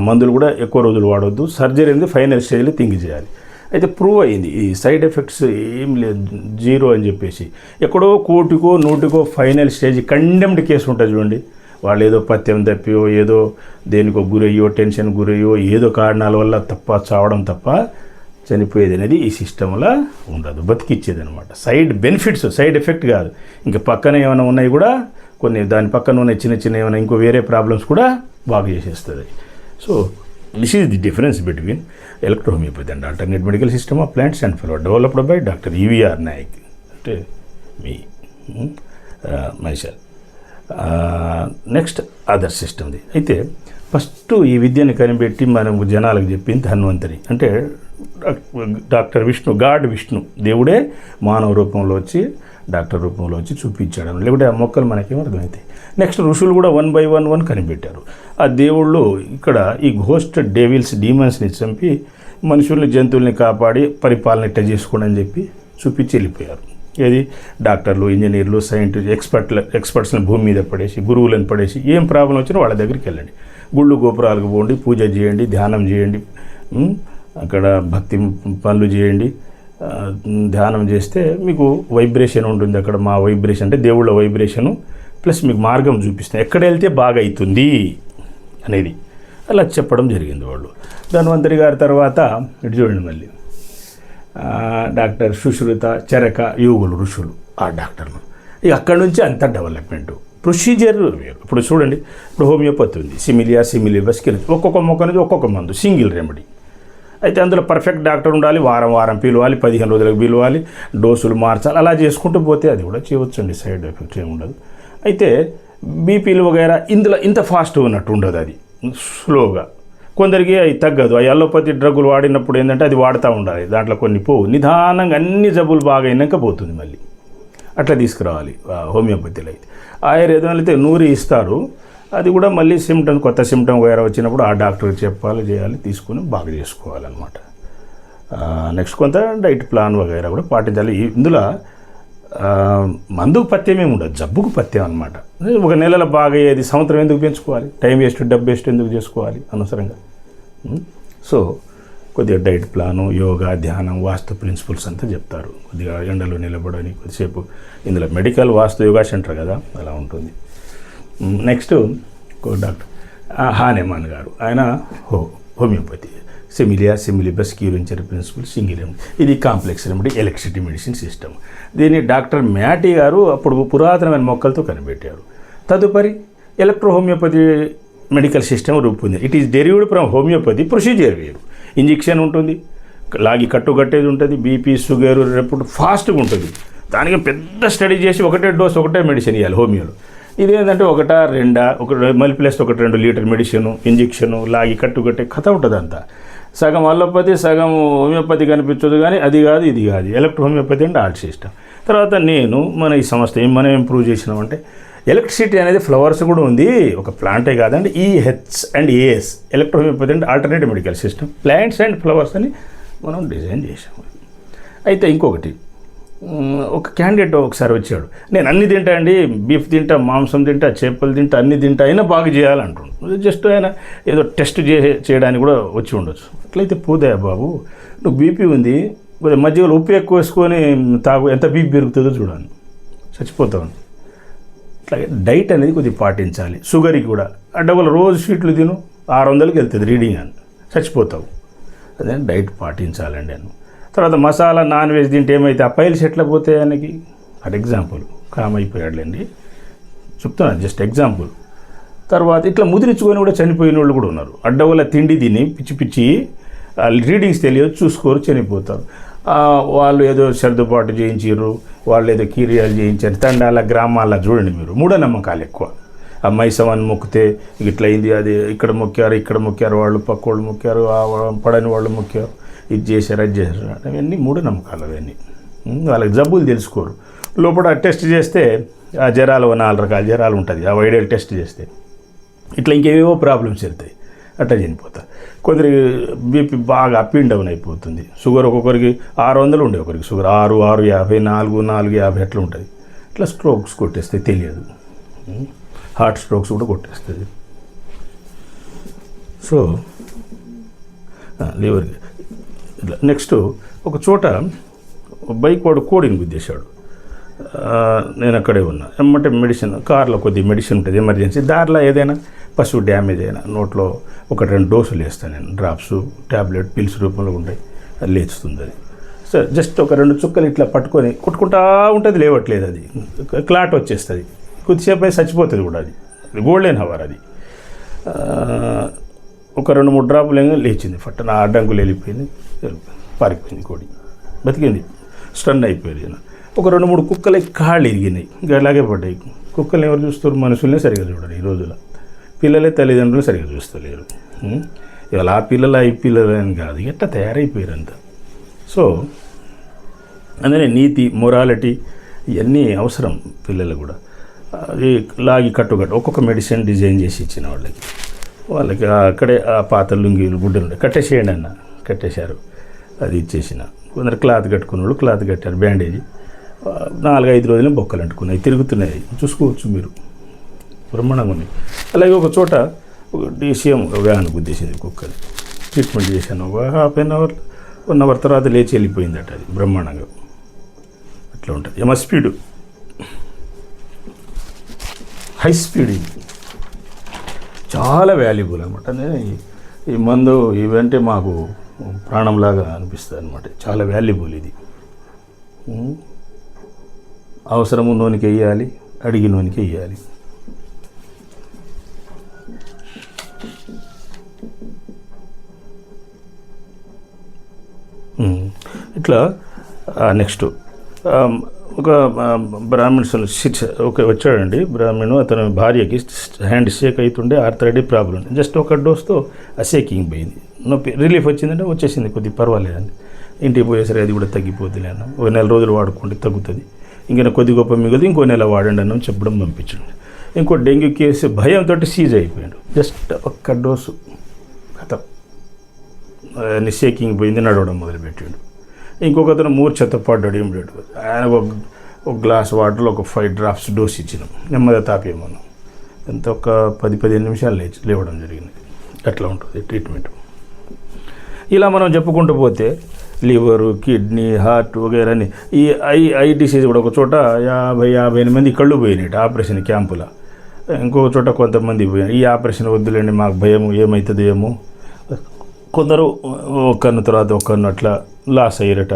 మందులు కూడా ఎక్కువ రోజులు వాడవద్దు. సర్జరీ అనేది ఫైనల్ స్టేజ్లో థింక్ చేయాలి. అయితే ప్రూవ్ అయింది ఈ సైడ్ ఎఫెక్ట్స్ ఏం లేదు, 0 అని చెప్పేసి. ఎక్కడో 100కో ఫైనల్ స్టేజ్ కండెమ్డ్ కేసు ఉంటుంది చూడండి. వాళ్ళు ఏదో పథ్యం తప్పియో, ఏదో దేనికో గురయ్యో, టెన్షన్ గురయ్యో, ఏదో కారణాల వల్ల చావడం తప్ప చనిపోయేది అనేది ఈ సిస్టంలో ఉండదు. బతికిచ్చేది అనమాట. సైడ్ బెనిఫిట్స్, సైడ్ ఎఫెక్ట్ కాదు. ఇంకా పక్కన ఏమైనా ఉన్నాయి కూడా, కొన్ని దాని పక్కన ఉన్న చిన్న ఏమైనా ఇంకో వేరే ప్రాబ్లమ్స్ కూడా బాగా చేసేస్తుంది. So this is the difference between electrohomeopathy and alternate medical system of plants and fellow, developed by doctor EVR Nayak, అంటే మైసెల్. Next other సిస్టమ్ది. అయితే ఫస్ట్ ఈ విద్యను కనిపెట్టి మనం జనాలకు చెప్పింది ధన్వంతరి, అంటే డాక్టర్ విష్ణు, గాడ్ విష్ణు, దేవుడే మానవ రూపంలో వచ్చి డాక్టర్ రూపంలో వచ్చి చూపించాడు. లేకుంటే ఆ మొక్కలు మనకేం అర్థమవుతాయి. నెక్స్ట్ ఋషులు కూడా 1 by 1 కనిపెట్టారు. ఆ దేవుళ్ళు ఇక్కడ ఈ ఘోస్ట్ డేవిల్స్, డీమన్స్ని చంపి మనుషుల్ని, జంతువుల్ని కాపాడి పరిపాలన ఇట్ట చేసుకోండి అని చెప్పి చూపించి వెళ్ళిపోయారు. ఏది డాక్టర్లు, ఇంజనీర్లు, సైంటిస్ట్, ఎక్స్పర్ట్స్ని భూమి మీద పడేసి, గురువులను పడేసి, ఏం ప్రాబ్లం వచ్చినా వాళ్ళ దగ్గరికి వెళ్ళండి. గుళ్ళు గోపురాలకు పోండి, పూజ చేయండి, ధ్యానం చేయండి, అక్కడ భక్తి పనులు చేయండి. ధ్యానం చేస్తే మీకు వైబ్రేషన్ ఉంటుంది. అక్కడ మా వైబ్రేషన్ అంటే దేవుళ్ళ వైబ్రేషను ప్లస్ మీకు మార్గం చూపిస్తాయి, ఎక్కడ వెళ్తే బాగా అవుతుంది అనేది అలా చెప్పడం జరిగింది వాళ్ళు. ధన్వంతరి గారి తర్వాత ఇటు చూడండి మళ్ళీ డాక్టర్ సుశ్రుత, చరక, యోగులు, ఋషులు, ఆ డాక్టర్లు. ఇక అక్కడి నుంచి అంత డెవలప్మెంట్ ప్రొసీజర్ వేరు. ఇప్పుడు చూడండి, ఇప్పుడు హోమియోపతి ఉంది, సిమిలిబస్, ఒక్కొక్క మొక్క నుంచి ఒక్కొక్క మందు, సింగిల్ రెమెడీ. అయితే అందులో పర్ఫెక్ట్ డాక్టర్ ఉండాలి, వారం పిలవాలి, 15 రోజులకు పిలవాలి, డోసులు మార్చాలి. అలా చేసుకుంటూ పోతే అది కూడా చేయవచ్చండి, సైడ్ ఎఫెక్ట్ ఏమి ఉండదు. అయితే బీపీలు వగైరా ఇందులో ఇంత ఫాస్ట్ ఉన్నట్టు ఉండదు, అది స్లోగా. కొందరికి అవి తగ్గదు. ఆ అలోపతి డ్రగ్గులు వాడినప్పుడు ఏంటంటే అది వాడుతూ ఉండాలి, దాంట్లో కొన్ని పోవు, నిదానంగా అన్ని జబ్బులు బాగా అయినాక పోతుంది మళ్ళీ. అట్లా తీసుకురావాలి హోమియోపతిలో. అయితే ఆయుర్వేదంలో అయితే 100 ఇస్తారు, అది కూడా మళ్ళీ కొత్త సిమ్టమ్ వేరే వచ్చినప్పుడు ఆ డాక్టర్కి చెప్పాలి, చేయాలి, తీసుకుని బాగా చేసుకోవాలన్నమాట. నెక్స్ట్ కొంత డైట్ ప్లాన్ వగైరా కూడా పాటించాలి. ఇందులో మందుకు పథ్యం ఏమి ఉండదు, జబ్బుకు పథ్యం అనమాట. 1 నెలలో బాగా అయ్యేది, సంవత్సరం ఎందుకు పెంచుకోవాలి, టైం వేస్ట్, డబ్బు వేస్ట్ ఎందుకు చేసుకోవాలి అనవసరంగా. సో కొద్దిగా డైట్ ప్లాను, యోగా, ధ్యానం, వాస్తు ప్రిన్సిపల్స్ అంతా చెప్తారు. కొద్దిగా ఎండలో నిలబడని కొద్దిసేపు. ఇందులో మెడికల్ వాస్తు యోగా సెంటర్ కదా, అలా ఉంటుంది. నెక్స్ట్ డాక్టర్ హానెమాన్ గారు, ఆయన హోమియోపతి, సిమిలిబస్ క్యూరెన్సరీ ప్రిన్సిపల్, సింగిల్ రెమెడీ. ఇది complex remedy, electricity medicine system. దీన్ని డాక్టర్ మ్యాటీ గారు అప్పుడు పురాతనమైన మొక్కలతో కనిపెట్టారు. తదుపరి ఎలక్ట్రో హోమియోపతి మెడికల్ సిస్టమ్ రూపొంది. It is derived from homeopathy. Procedure వేరు, ఇంజెక్షన్ ఉంటుంది, లాగి కట్టుకట్టేది ఉంటుంది, బీపీ, షుగర్, రేపు ఫాస్ట్గా ఉంటుంది. దానికి పెద్ద స్టడీ చేసి ఒకటే డోస్, ఒకటే మెడిసిన్ ఇవ్వాలి హోమియోలో. ఇదేంటంటే ఒకటా రెండా, ఒక మల్టీప్లస్ 1-2 లీటర్ మెడిసిన్, ఇంజెక్షను, లాగి కట్టుకట్టే కథ ఉంటుంది అంతా. సగం అలోపతి, సగం హోమియోపతి కనిపించదు. కానీ అది కాదు, ఇది కాదు, electro homeopathy and art system. తర్వాత మన ఈ సంస్థ మనం ఇంప్రూవ్ చేసినామంటే ఎలక్ట్రిసిటీ అనేది ఫ్లవర్స్ కూడా ఉంది, ఒక ప్లాంటే కాదండి. EHS electro homeopathy and alternative medical system, plants and flowers అని మనం డిజైన్ చేసాము. అయితే ఇంకొకటి, ఒక క్యాండిడేట్ ఒకసారి వచ్చాడు, నేను అన్ని తింటా అండి, బీఫ్ తింటా, మాంసం తింటా, చేపలు తింటా, అన్ని తింటా, అయినా బాగా చేయాలంటుండు. జస్ట్ ఆయన ఏదో టెస్ట్ చేయడానికి కూడా వచ్చి ఉండొచ్చు. అట్లయితే పోదాయా బాబు, నువ్వు బీపీ ఉంది, కొద్దిగా మధ్యలో ఉప్పు ఎక్కువ వేసుకొని తాగు, ఎంత బీపీ పెరుగుతుందో చూడాలి, చచ్చిపోతావు. అట్లాగే డైట్ అనేది కొద్దిగా పాటించాలి. షుగర్కి కూడా డబల్ రోజు స్వీట్లు తిను, 600కి వెళ్తుంది రీడింగ్ అని, చచ్చిపోతావు. అదే డైట్ పాటించాలండి నేను. తర్వాత మసాలా, నాన్ వెజ్ తింటే ఏమైతే ఆ పైల్స్ ఎట్లా పోతాయి ఆయనకి, ఫర్ ఎగ్జాంపుల్ కామ్ అయిపోయాడులేండి, చెప్తున్నాను జస్ట్ ఎగ్జాంపుల్. తర్వాత ఇట్లా ముదిరించుకొని కూడా చనిపోయిన వాళ్ళు కూడా ఉన్నారు. అడ్డవల్ల తిండి తిని పిచ్చి పిచ్చి రీడింగ్స్ తెలియదు, చూసుకోరు, చనిపోతారు. వాళ్ళు ఏదో సర్దుబాటు చేయించారు, వాళ్ళు ఏదో కీరియాలు చేయించారు. తండాల గ్రామాల్లో చూడండి మీరు, మూఢనమ్మకాలు ఎక్కువ. ఆ మైసవాన్ని మొక్కితే ఇట్లా అయింది, అది ఇక్కడ మొక్కారు, వాళ్ళు పక్క వాళ్ళు మొక్కారు, పడని వాళ్ళు మొక్కారు, ఇది చేశారు, అది చేశారు. అవన్నీ మూఢనమ్మకాలు. అవన్నీ వాళ్ళకి జబ్బులు తెలుసుకోరు. లోపల టెస్ట్ చేస్తే ఆ జ్వరాలు 4 రకాల జ్వరాలు ఉంటుంది, ఆ వైరల్ టెస్ట్ చేస్తే ఇట్లా ఇంకేవేవో ప్రాబ్లమ్స్ వెళ్తాయి, అట్లా చనిపోతారు. కొందరికి బీపీ బాగా అప్ అండ్ డౌన్ అయిపోతుంది. షుగర్ ఒక్కొక్కరికి 600 ఉండే, ఒకరికి షుగర్ 650, 450 అట్లా ఉంటుంది. ఇట్లా స్ట్రోక్స్ కొట్టేస్తే తెలియదు, హార్ట్ స్ట్రోక్స్ కూడా కొట్టేస్తుంది. సో లివర్కి ఇట్లా. నెక్స్ట్ ఒక చోట బైక్ వాడు కోడిని గుద్దేశాడు, నేను అక్కడే ఉన్నా. ఎమ్మటే మెడిసిన్, కార్లో కొద్దిగా మెడిసిన్ ఉంటుంది ఎమర్జెన్సీ. దారిలో ఏదైనా పశువు డ్యామేజ్ అయినా నోట్లో 1-2 డోసులు వేస్తాను నేను, డ్రాప్స్, ట్యాబ్లెట్, పిల్స్ రూపంలో ఉంటాయి, అది లేచుతుంది. అది సో జస్ట్ ఒక 2 చుక్కలు ఇట్లా పట్టుకొని కొట్టుకుంటా ఉంటుంది, లేవట్లేదు, అది క్లాట్ వచ్చేస్తుంది, కొద్దిసేపు అయి చచ్చిపోతుంది కూడా. అది గోల్డెన్ హవర్. అది ఒక 2-3 డ్రాపులు ఏమో లేచింది, ఫట్ నా అడ్డంకులు వెళ్ళిపోయింది, పారిపోయింది కోడి, బతికింది, స్టన్ అయిపోయింది. ఒక 2-3 కుక్కలు కాళ్ళు ఇరిగినాయి, ఇంకా అలాగే పడ్డాయి. కుక్కల్ని ఎవరు చూస్తారు? మనుషుల్నే సరిగా చూడరు ఈ రోజుల్లో. పిల్లలే తల్లిదండ్రులు సరిగా చూస్తలేరు. ఇవాళ ఆ పిల్లలు ఈ పిల్లలు అని కాదు, ఎట్లా తయారైపోయారు అంతా. సో అందుకనే నీతి, మొరాలిటీ ఇవన్నీ అవసరం పిల్లలు కూడా. అది లాగి ఒక్కొక్క మెడిసిన్ డిజైన్ చేసి ఇచ్చిన వాళ్ళకి అక్కడే ఆ పాత లుంగీలు, గుడ్డలు కట్టేసేయండి అన్న, కట్టేశారు, అది ఇచ్చేసిన. కొందరు క్లాత్ కట్టుకున్న వాళ్ళు క్లాత్ కట్టారు, బ్యాండేజ్. 4-5 రోజులు బొక్కలు అంటుకున్నాయి, తిరుగుతున్నాయి, చూసుకోవచ్చు మీరు, బ్రహ్మాండంగా ఉన్నాయి. అలాగే ఒక చోట DCM వ్యాన్ గుద్దేసింది కుక్కని, ట్రీట్మెంట్ చేశాను. ఒక ½ an hour 1 hour తర్వాత లేచి వెళ్ళిపోయిందట. అది బ్రహ్మాండంగా అట్లా ఉంటుంది. ఏమో స్పీడు, హై స్పీడ్, ఇది చాలా వాల్యుబుల్ అనమాట. ఈ మందు ఇవంటే మాకు ప్రాణంలాగా అనిపిస్తుంది అనమాట, చాలా వాల్యుబుల్ ఇది. అవసరము నూనెకి వేయాలి, అడిగి నూనెకి వేయాలి. ఇట్లా నెక్స్ట్ ఒక బ్రాహ్మణ్స్ వచ్చాడండి బ్రాహ్మణు, అతని భార్యకి హ్యాండ్ షేక్ అవుతుండే, ఆర్థరైటిస్ ప్రాబ్లం. జస్ట్ ఒక డోస్తో ఆ షేకింగ్ పోయింది, నొప్పి రిలీఫ్ వచ్చిందంటే వచ్చేసింది, కొద్దిగా పర్వాలేదండి. ఇంటికి పోయేసరికి అది కూడా తగ్గిపోతుంది అన్న, ఒక 4 రోజులు వాడుకుంటే తగ్గుతుంది, ఇంకా కొద్ది గొప్ప మిగులుతుంది, ఇంకో 1 నెల వాడండి అన్నం చెప్పడం పంపించండి. ఇంకో డెంగ్యూ కేసు భయంతో సీజ్ అయిపోయాడు, జస్ట్ ఒక్క డోసు కథ అన్ని షేకింగ్ పోయింది, నడవడం మొదలుపెట్టాడు. ఇంకొకతను మూర్ఛతో పడ్డాడు, ఇమ్మీడియట్ ఆయన ఒక గ్లాస్ వాటర్లో ఒక 5 drops డోస్ ఇచ్చినాం, నెమ్మదిగా తాపేయమన్నాం. ఎంత ఒక 10-15 నిమిషాలు లేవడం జరిగింది. అట్లా ఉంటుంది ట్రీట్మెంట్. ఇలా మనం చెప్పుకుంటూ పోతే లివరు, కిడ్నీ, హార్ట్ వగేరని ఈ ఐ డిసీజ్ కూడా ఒక చోట 58 మంది కళ్ళు పోయినాయి ఆపరేషన్ క్యాంపులో. ఇంకొక చోట కొంతమంది పోయినాయి. ఈ ఆపరేషన్ వద్దులేండి మాకు భయం ఏమవుతుంది ఏమో. కొందరు ఒక కన్ను తర్వాత ఒక కన్ను అట్లా లాస్ అయ్యారట.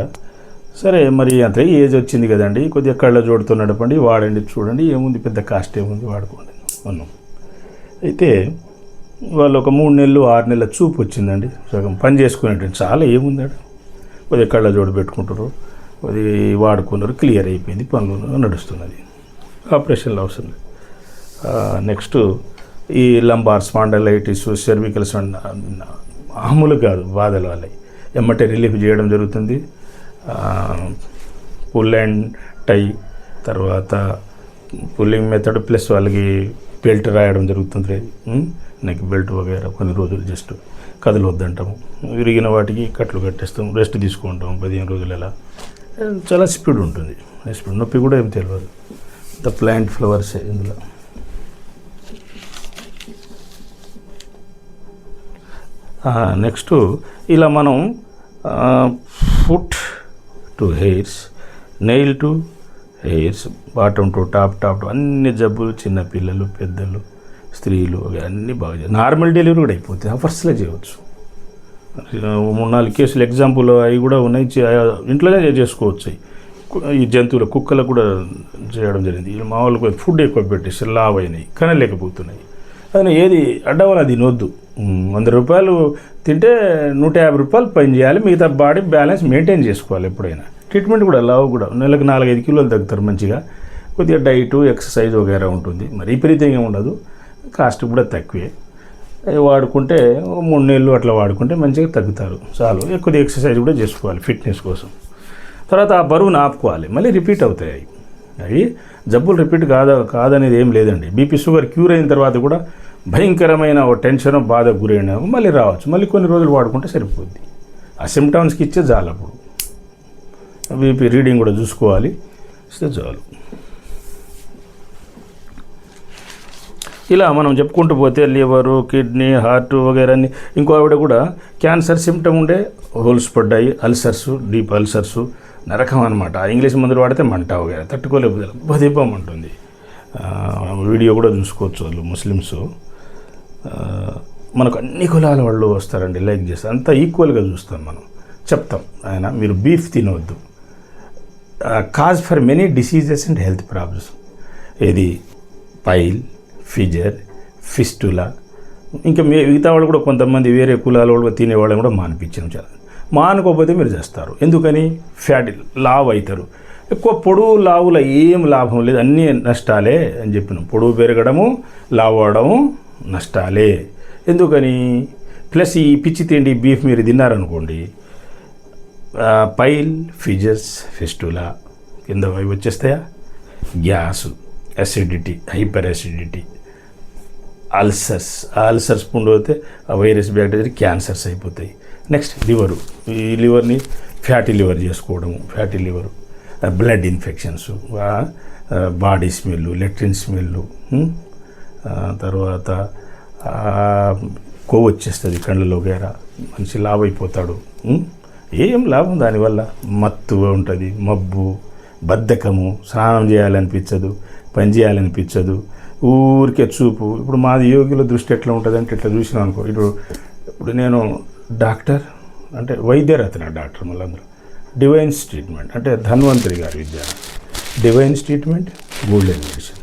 సరే మరి అంత ఏజ్ వచ్చింది కదండి, కొద్దిగా కళ్ళ జోడుతో నడపండి, వాడండి, చూడండి ఏముంది, పెద్ద కాస్ట్ ఏముంది, వాడుకోండి అన్నాం. అయితే వాళ్ళు ఒక 3 నెలలు 6 నెలల చూపు వచ్చిందండి. సగం పని చేసుకునేటండి, చాలా ఏముందాడు, కొద్దిగా కళ్ళ జోడు పెట్టుకుంటారు, అది వాడుకున్నారు, క్లియర్ అయిపోయింది, పనులు నడుస్తున్నది, ఆపరేషన్లు అవసరం. నెక్స్ట్ ఈ లంబార్ స్పాండలైటిస్, సెర్వికల్ మామూలు కాదు బాధలు వాళ్ళవి, ఎమ్మటే రిలీఫ్ చేయడం జరుగుతుంది. పుల్ అండ్ టై, తర్వాత పుల్లింగ్ మెథడ్ ప్లస్ వాళ్ళకి బెల్ట్ రాయడం జరుగుతుంది. నెక్ బెల్ట్ వగేరా కొన్ని రోజులు జస్ట్ కదలొద్దంటాము, విరిగిన వాటికి కట్లు కట్టేస్తాం, రెస్ట్ తీసుకుంటాం 15 రోజులు. ఎలా చాలా స్పీడ్ ఉంటుంది, స్పీడ్ నొప్పి కూడా ఏం తెలియదు. ద ప్లాంట్ ఫ్లవర్స్ ఇందులో. నెక్స్ట్ ఇలా మనం foot to hairs, nail to hairs, bottom to top అన్ని జబ్బులు, చిన్నపిల్లలు, పెద్దలు, స్త్రీలు అన్నీ బాగా నార్మల్ డెలివరీ కూడా అయిపోతుంది, అవర్స్లో చేయవచ్చు. 3-4 కేసులు ఎగ్జాంపుల్ అవి కూడా ఉన్నాయి, ఇంట్లోనే చేసుకోవచ్చు. ఈ జంతువుల కుక్కలకు కూడా చేయడం జరిగింది. మామూలుగా ఫుడ్ ఎక్కువ పెట్టేసి లావ్ అయినాయి, కనలేకపోతున్నాయి. కానీ ఏది అడ్డవాళ్ళు అది తినొద్దు. 100 రూపాయలు తింటే 150 రూపాయలు పని చేయాలి, మిగతా బాడీ బ్యాలెన్స్ మెయింటైన్ చేసుకోవాలి. ఎప్పుడైనా ట్రీట్మెంట్ కూడా లావు కూడా నెలకు 4-5 కిలోలు తగ్గుతారు మంచిగా. కొద్దిగా డైటు, ఎక్సర్సైజ్ వగేరా ఉంటుంది, మరి విపరీతంగా ఉండదు, కాస్ట్ కూడా తక్కువే. వాడుకుంటే 3 నెలలు అట్లా వాడుకుంటే మంచిగా తగ్గుతారు, చాలు. కొద్దిగా ఎక్సర్సైజ్ కూడా చేసుకోవాలి ఫిట్నెస్ కోసం. తర్వాత ఆ బరువును ఆపుకోవాలి, మళ్ళీ రిపీట్ అవుతాయి అవి జబ్బులు రిపీట్ కాదనేది ఏం లేదండి. బీపీ, షుగర్ క్యూర్ అయిన తర్వాత కూడా భయంకరమైన టెన్షన్, బాధకు గురైన మళ్ళీ రావచ్చు, మళ్ళీ కొన్ని రోజులు వాడుకుంటే సరిపోద్ది. ఆ సిమ్టమ్స్కి ఇచ్చే చాలు. అప్పుడు బీపీ రీడింగ్ కూడా చూసుకోవాలి, ఇస్తే చాలు. ఇలా మనం చెప్పుకుంటూ పోతే లివరు, కిడ్నీ, హార్ట్ వగేరని. ఇంకో ఆవిడ కూడా క్యాన్సర్ సిమ్టమ్ ఉండే, హోల్స్ పడ్డాయి, అల్సర్స్, డీప్ అల్సర్స్, నరకం అనమాట. ఇంగ్లీష్ మందులు వాడితే మంట వగేరా, తట్టుకోలేకపోతే బదిపం ఉంటుంది. వీడియో కూడా చూసుకోవచ్చు. వాళ్ళు ముస్లిమ్స్, మనకు అన్ని కులాల వాళ్ళు వస్తారండి, లైక్ చేస్తారు, అంతా ఈక్వల్గా చూస్తాం. మనం చెప్తాం, ఆయన మీరు బీఫ్ తినవద్దు, cause for many diseases and health problems. ఏది పైల్, ఫిజర్, ఫిస్టులా, ఇంకా మిగతా వాళ్ళు కూడా కొంతమంది వేరే కులాల వాళ్ళు తినేవాళ్ళని కూడా మానిపించాను. చాలా మానుకోకపోతే మీరు చేస్తారు. ఎందుకని? ఫ్యాటీ లావు అవుతారు. ఎక్కువ పొడువు లావుల ఏం లాభం లేదు, అన్నీ నష్టాలే అని చెప్పినాం. పొడువు పెరగడము, లావు అవడము నష్టాలే. ఎందుకని? ప్లస్ ఈ పిచ్చి తిండి బీఫ్ మీరు తిన్నారనుకోండి, పైల్, ఫిజర్స్, ఫిస్టులా కింద అవి వచ్చేస్తాయా, gas, acidity, hyper acidity, ulcers పుండవుతే ఆ వైరస్, బ్యాక్టీరియా, క్యాన్సర్స్ అయిపోతాయి. నెక్స్ట్ లివరు, ఈ లివర్ని ఫ్యాటీ లివర్ చేసుకోవడము, fatty liver, blood infections, body smell, latrine smell, తర్వాత కొవ్వు వచ్చేస్తుంది కళ్ళలో గేరా, మనిషి లావు అయిపోతాడు. ఏం లాభం దానివల్ల? మత్తుగా ఉంటుంది, మబ్బు, బద్ధకము, స్నానం చేయాలనిపించదు, పని చేయాలనిపించదు, ఊరికే చూపు. ఇప్పుడు మాది యోగిలో దృష్టి ఎట్లా ఉంటుంది అంటే, ఇట్లా చూసినాం అనుకో, ఇప్పుడు నేను డాక్టర్ అంటే వైద్యరత్న డాక్టర్, మళ్ళీ అందరూ డివైన్స్ ట్రీట్మెంట్ అంటే ధన్వంతరి గారి విద్య. Divines treatment, golden medicine.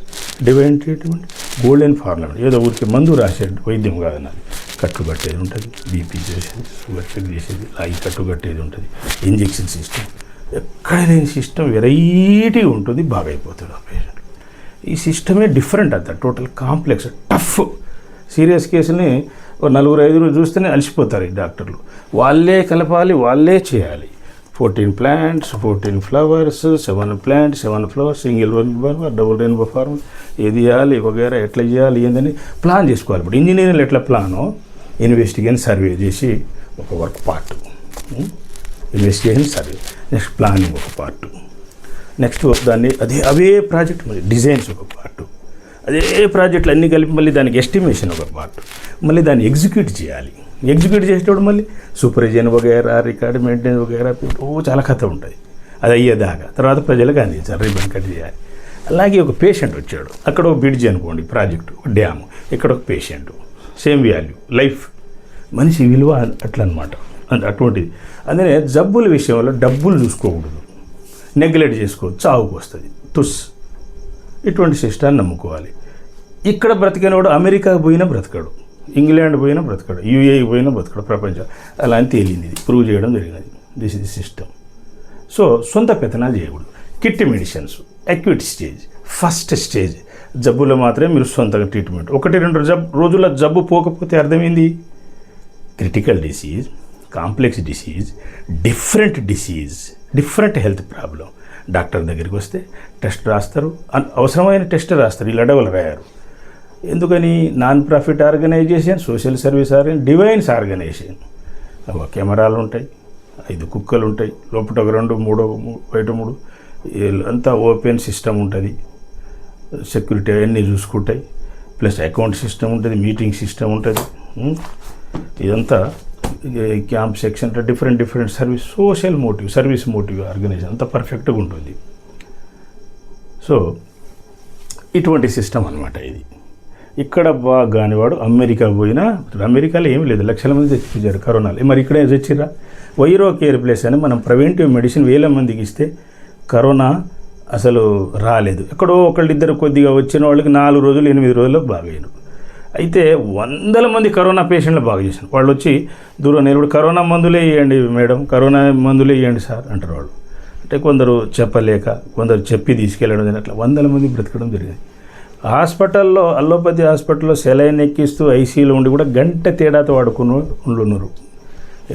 Divine treatment, golden formula. ఏదో ఊరికి మందు రాసే వైద్యం కాదన్నది. కట్టు కట్టేది ఉంటుంది, బీపీ చేసేది, షుగర్ చెక్ చేసేది, అవి కట్టు కట్టేది ఉంటుంది, ఇంజెక్షన్ సిస్టమ్, ఎక్కడ లేని సిస్టమ్ వెరైటీ ఉంటుంది, బాగా అయిపోతాడు ఆ పేషెంట్. ఈ సిస్టమే డిఫరెంట్ అంత, టోటల్ కాంప్లెక్స్, టఫ్. సీరియస్ కేసుని 4-5 చూస్తేనే అలసిపోతారు ఈ డాక్టర్లు. వాళ్ళే కలపాలి, వాళ్ళే చేయాలి. 14 plants, 14 flowers, 7 plants, 7 flowers, single rainbow, double rainbow form, ఏది చేయాలి వగేరా, ఎట్లా చేయాలి ఏందని ప్లాన్ చేసుకోవాలి. ఇప్పుడు ఇంజనీరింగ్లు ఎట్లా ప్లానో, ఇన్వెస్టిగేషన్ సర్వే చేసి ఒక work part, investigation survey, next planning ఒక పార్ట్, నెక్స్ట్ దాన్ని అవే ప్రాజెక్ట్ మళ్ళీ డిజైన్స్ ఒక పార్ట్, అదే ప్రాజెక్టులు అన్నీ కలిపి మళ్ళీ దానికి ఎస్టిమేషన్ ఒక పార్ట్, మళ్ళీ దాన్ని ఎగ్జిక్యూట్ చేయాలి. ఎగ్జిక్యూట్ చేసేటప్పుడు మళ్ళీ సూపర్విజన్ వగైరా రికార్డ్ మెయింటెనెన్స్ వగైరా చాలా కథ ఉంటుంది. అది అయ్యేదాకా తర్వాత ప్రజలకు అందించాలి, రిబన్ కట్ చేయాలి. అలాగే ఒక పేషెంట్ వచ్చాడు, అక్కడ ఒక బ్రిడ్జ్ అనుకోండి ప్రాజెక్టు, ఒక డ్యాము, ఇక్కడ ఒక పేషెంట్, సేమ్ వాల్యూ, లైఫ్, మనిషి విలువ అట్లా అనమాట. అటువంటిది. అందుకనే జబ్బుల విషయంలో డబ్బులు చూసుకోకూడదు, నెగ్లెక్ట్ చేసుకోవద్దు, చావుకు వస్తుంది, తుస్. ఇటువంటి సిస్టాన్ని నమ్ముకోవాలి. ఇక్కడ బ్రతికినవాడు అమెరికాకు పోయినా బ్రతకడు, ఇంగ్లాండ్ పోయినా బ్రతకడు, యూఏఈ పోయినా బ్రతకడు, ప్రపంచం అలా అని తేలింది. ఇది ప్రూవ్ చేయడం జరిగినది. This is the system. So సొంత పెత్తనాలు చేయకూడదు. కిట్టి medicines, acute stage, first stage జబ్బులో మాత్రమే మీరు సొంతంగా ట్రీట్మెంట్. 1-2 రోజుల జబ్బు పోకపోతే అర్థమైంది critical disease, complex disease, different health problem. Doctor దగ్గరికి వస్తే టెస్ట్ రాస్తారు, అవసరమైన టెస్ట్ రాస్తారు. ఇలా డబల్ రాయారు. ఎందుకని? Non profit organisation, social service divines organisation. కెమెరాలు ఉంటాయి, 5 కుక్కలు ఉంటాయి, లోపల 2, 3 బయట 3, అంతా ఓపెన్ సిస్టమ్ ఉంటుంది. సెక్యూరిటీ అవన్నీ చూసుకుంటాయి. ప్లస్ అకౌంట్ సిస్టమ్ ఉంటుంది, మీటింగ్ సిస్టమ్ ఉంటుంది. ఇదంతా క్యాంప్ సెక్షన్ అంటే డిఫరెంట్ సర్వీస్ మోటివ్ ఆర్గనైజేషన్ అంతా పర్ఫెక్ట్గా ఉంటుంది. సో ఇటువంటి సిస్టమ్ అనమాట ఇది. ఇక్కడ కానివాడు అమెరికా పోయినా, అమెరికాలో ఏమీ లేదు, లక్షల మంది చచ్చిపోయారు కరోనాలో. మరి ఇక్కడే చచ్చిరా? వైరో కేర్ ప్లేస్ అని మనం ప్రివెంటివ్ మెడిసిన్ 1000 మందికి ఇస్తే కరోనా అసలు రాలేదు. ఎక్కడో ఒకళ్ళిద్దరు కొద్దిగా వచ్చిన వాళ్ళకి 4 రోజులు 8 రోజుల్లో బాగయ్యారు. అయితే 100 మంది కరోనా పేషెంట్లు బాగా చేశారు. వాళ్ళు వచ్చి దూరం నేను కరోనా మందులే ఇవ్వండి మేడం, కరోనా మందులే ఇవ్వండి సార్ అంటారు వాళ్ళు. అంటే కొందరు చెప్పలేక, కొందరు చెప్పి తీసుకెళ్ళడం, అట్లా 100 మంది బ్రతకడం జరిగింది. హాస్పిటల్లో, అల్లోపతి హాస్పిటల్లో సెలైన్ ఎక్కిస్తూ ఐసీలో ఉండి కూడా గంట తేడాతో వాడుకున్న వాళ్ళు ఉన్నారు.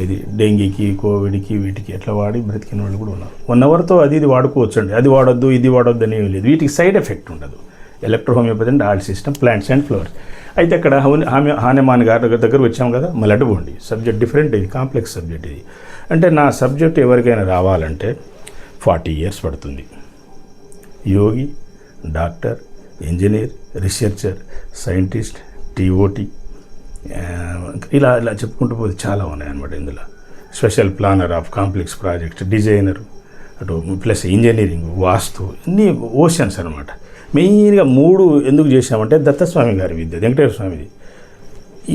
ఇది డెంగీకి, కోవిడ్కి, వీటికి ఎట్లా వాడి బ్రతికిన వాళ్ళు కూడా ఉన్నారు. 1 అవర్తో ఇది వాడుకోవచ్చండి, అది వాడొద్దు ఇది వాడొద్దు అనేవి లేదు. వీటికి సైడ్ ఎఫెక్ట్ ఉండదు. Electro homeopathy and all system, plants and flowers. అయితే అక్కడ హానేమాన్ గారి దగ్గర వచ్చాం కదా, మళ్ళీ అడ్డుకోండి. సబ్జెక్ట్ డిఫరెంట్, ఇది కాంప్లెక్స్ సబ్జెక్ట్ ఇది. అంటే నా సబ్జెక్ట్ ఎవరికైనా రావాలంటే 40 years పడుతుంది. Yogi, doctor, engineer, researcher, scientist, టీఓటీ, ఇలా చెప్పుకుంటూ పోతే చాలా ఉన్నాయన్నమాట. ఇందులో special planner of complex projects, designer, అటు ప్లస్ ఇంజనీరింగ్, వాస్తు, ఇన్ని ఓషన్స్ అనమాట. మెయిన్గా 3 ఎందుకు చేశామంటే దత్తస్వామి గారి విద్య, వెంకటేశ్వర స్వామిది.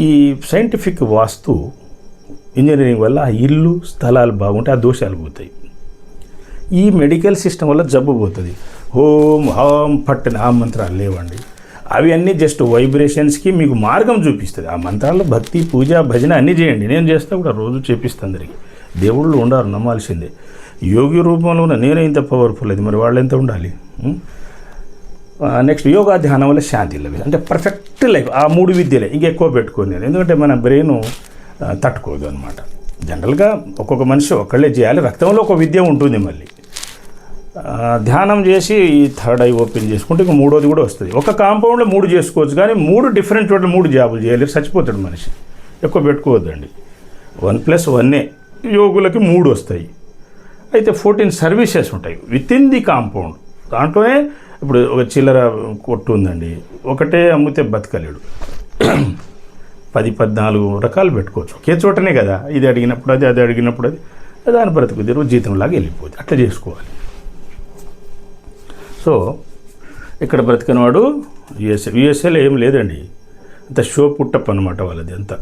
ఈ సైంటిఫిక్ వాస్తు ఇంజనీరింగ్ వల్ల ఆ ఇల్లు స్థలాలు బాగుంటే ఆ దోషాలు పోతాయి. ఈ మెడికల్ సిస్టమ్ వల్ల జబ్బు పోతుంది. హోం హాం పట్టని ఆ మంత్రాలు లేవండి. అవి అన్నీ జస్ట్ వైబ్రేషన్స్కి మీకు మార్గం చూపిస్తుంది. ఆ మంత్రాల్లో భక్తి, పూజ, భజన అన్నీ చేయండి. నేను చేస్తా కూడా, రోజు చేపిస్తాను అందరికి. దేవుళ్ళు ఉండారు, నమ్మాల్సిందే. యోగి రూపంలో ఉన్న నేనే ఇంత పవర్ఫుల్, అది మరి వాళ్ళు ఎంత ఉండాలి. నెక్స్ట్ యోగా ధ్యానం వల్ల శాంతి లభిస్తుంది. అంటే పర్ఫెక్ట్ లైఫ్ ఆ 3 విద్యలే, ఇంకెక్కువ పెట్టుకోను నేను. ఎందుకంటే మన బ్రెయిన్ తట్టుకోదు అనమాట. జనరల్గా ఒక్కొక్క మనిషి ఒక్కళ్ళే చేయాలి. రక్తంలో ఒక విద్య ఉంటుంది. మళ్ళీ ధ్యానం చేసి ఈ 3rd ఐ ఓపెన్ చేసుకుంటే ఇంక 3వది కూడా వస్తుంది. ఒక కాంపౌండ్లో 3 చేసుకోవచ్చు, కానీ 3 డిఫరెంట్ చోట్ల 3 జాబులు చేయలేరు, చచ్చిపోతాడు మనిషి. ఎక్కువ పెట్టుకోవద్దండి. 1+1 యోగులకి 3 వస్తాయి. అయితే 14 సర్వీసెస్ ఉంటాయి విత్ ఇన్ ది కాంపౌండ్. దాంట్లోనే ఇప్పుడు ఒక చిల్లర కొట్టు ఉందండి, ఒకటే అమ్మితే బతకలేడు. 10-14 రకాలు పెట్టుకోవచ్చు ఒకే చోటనే కదా. ఇది అడిగినప్పుడు అది, అది అడిగినప్పుడు అది, దాని బ్రతుకుది రోజు జీతంలాగా వెళ్ళిపోతుంది. అట్లా చేసుకోవాలి. సో ఇక్కడ బ్రతికినవాడు యుఎస్ఏలో ఏం లేదండి, అంత షో పుట్టప్ అనమాట వాళ్ళది. అంత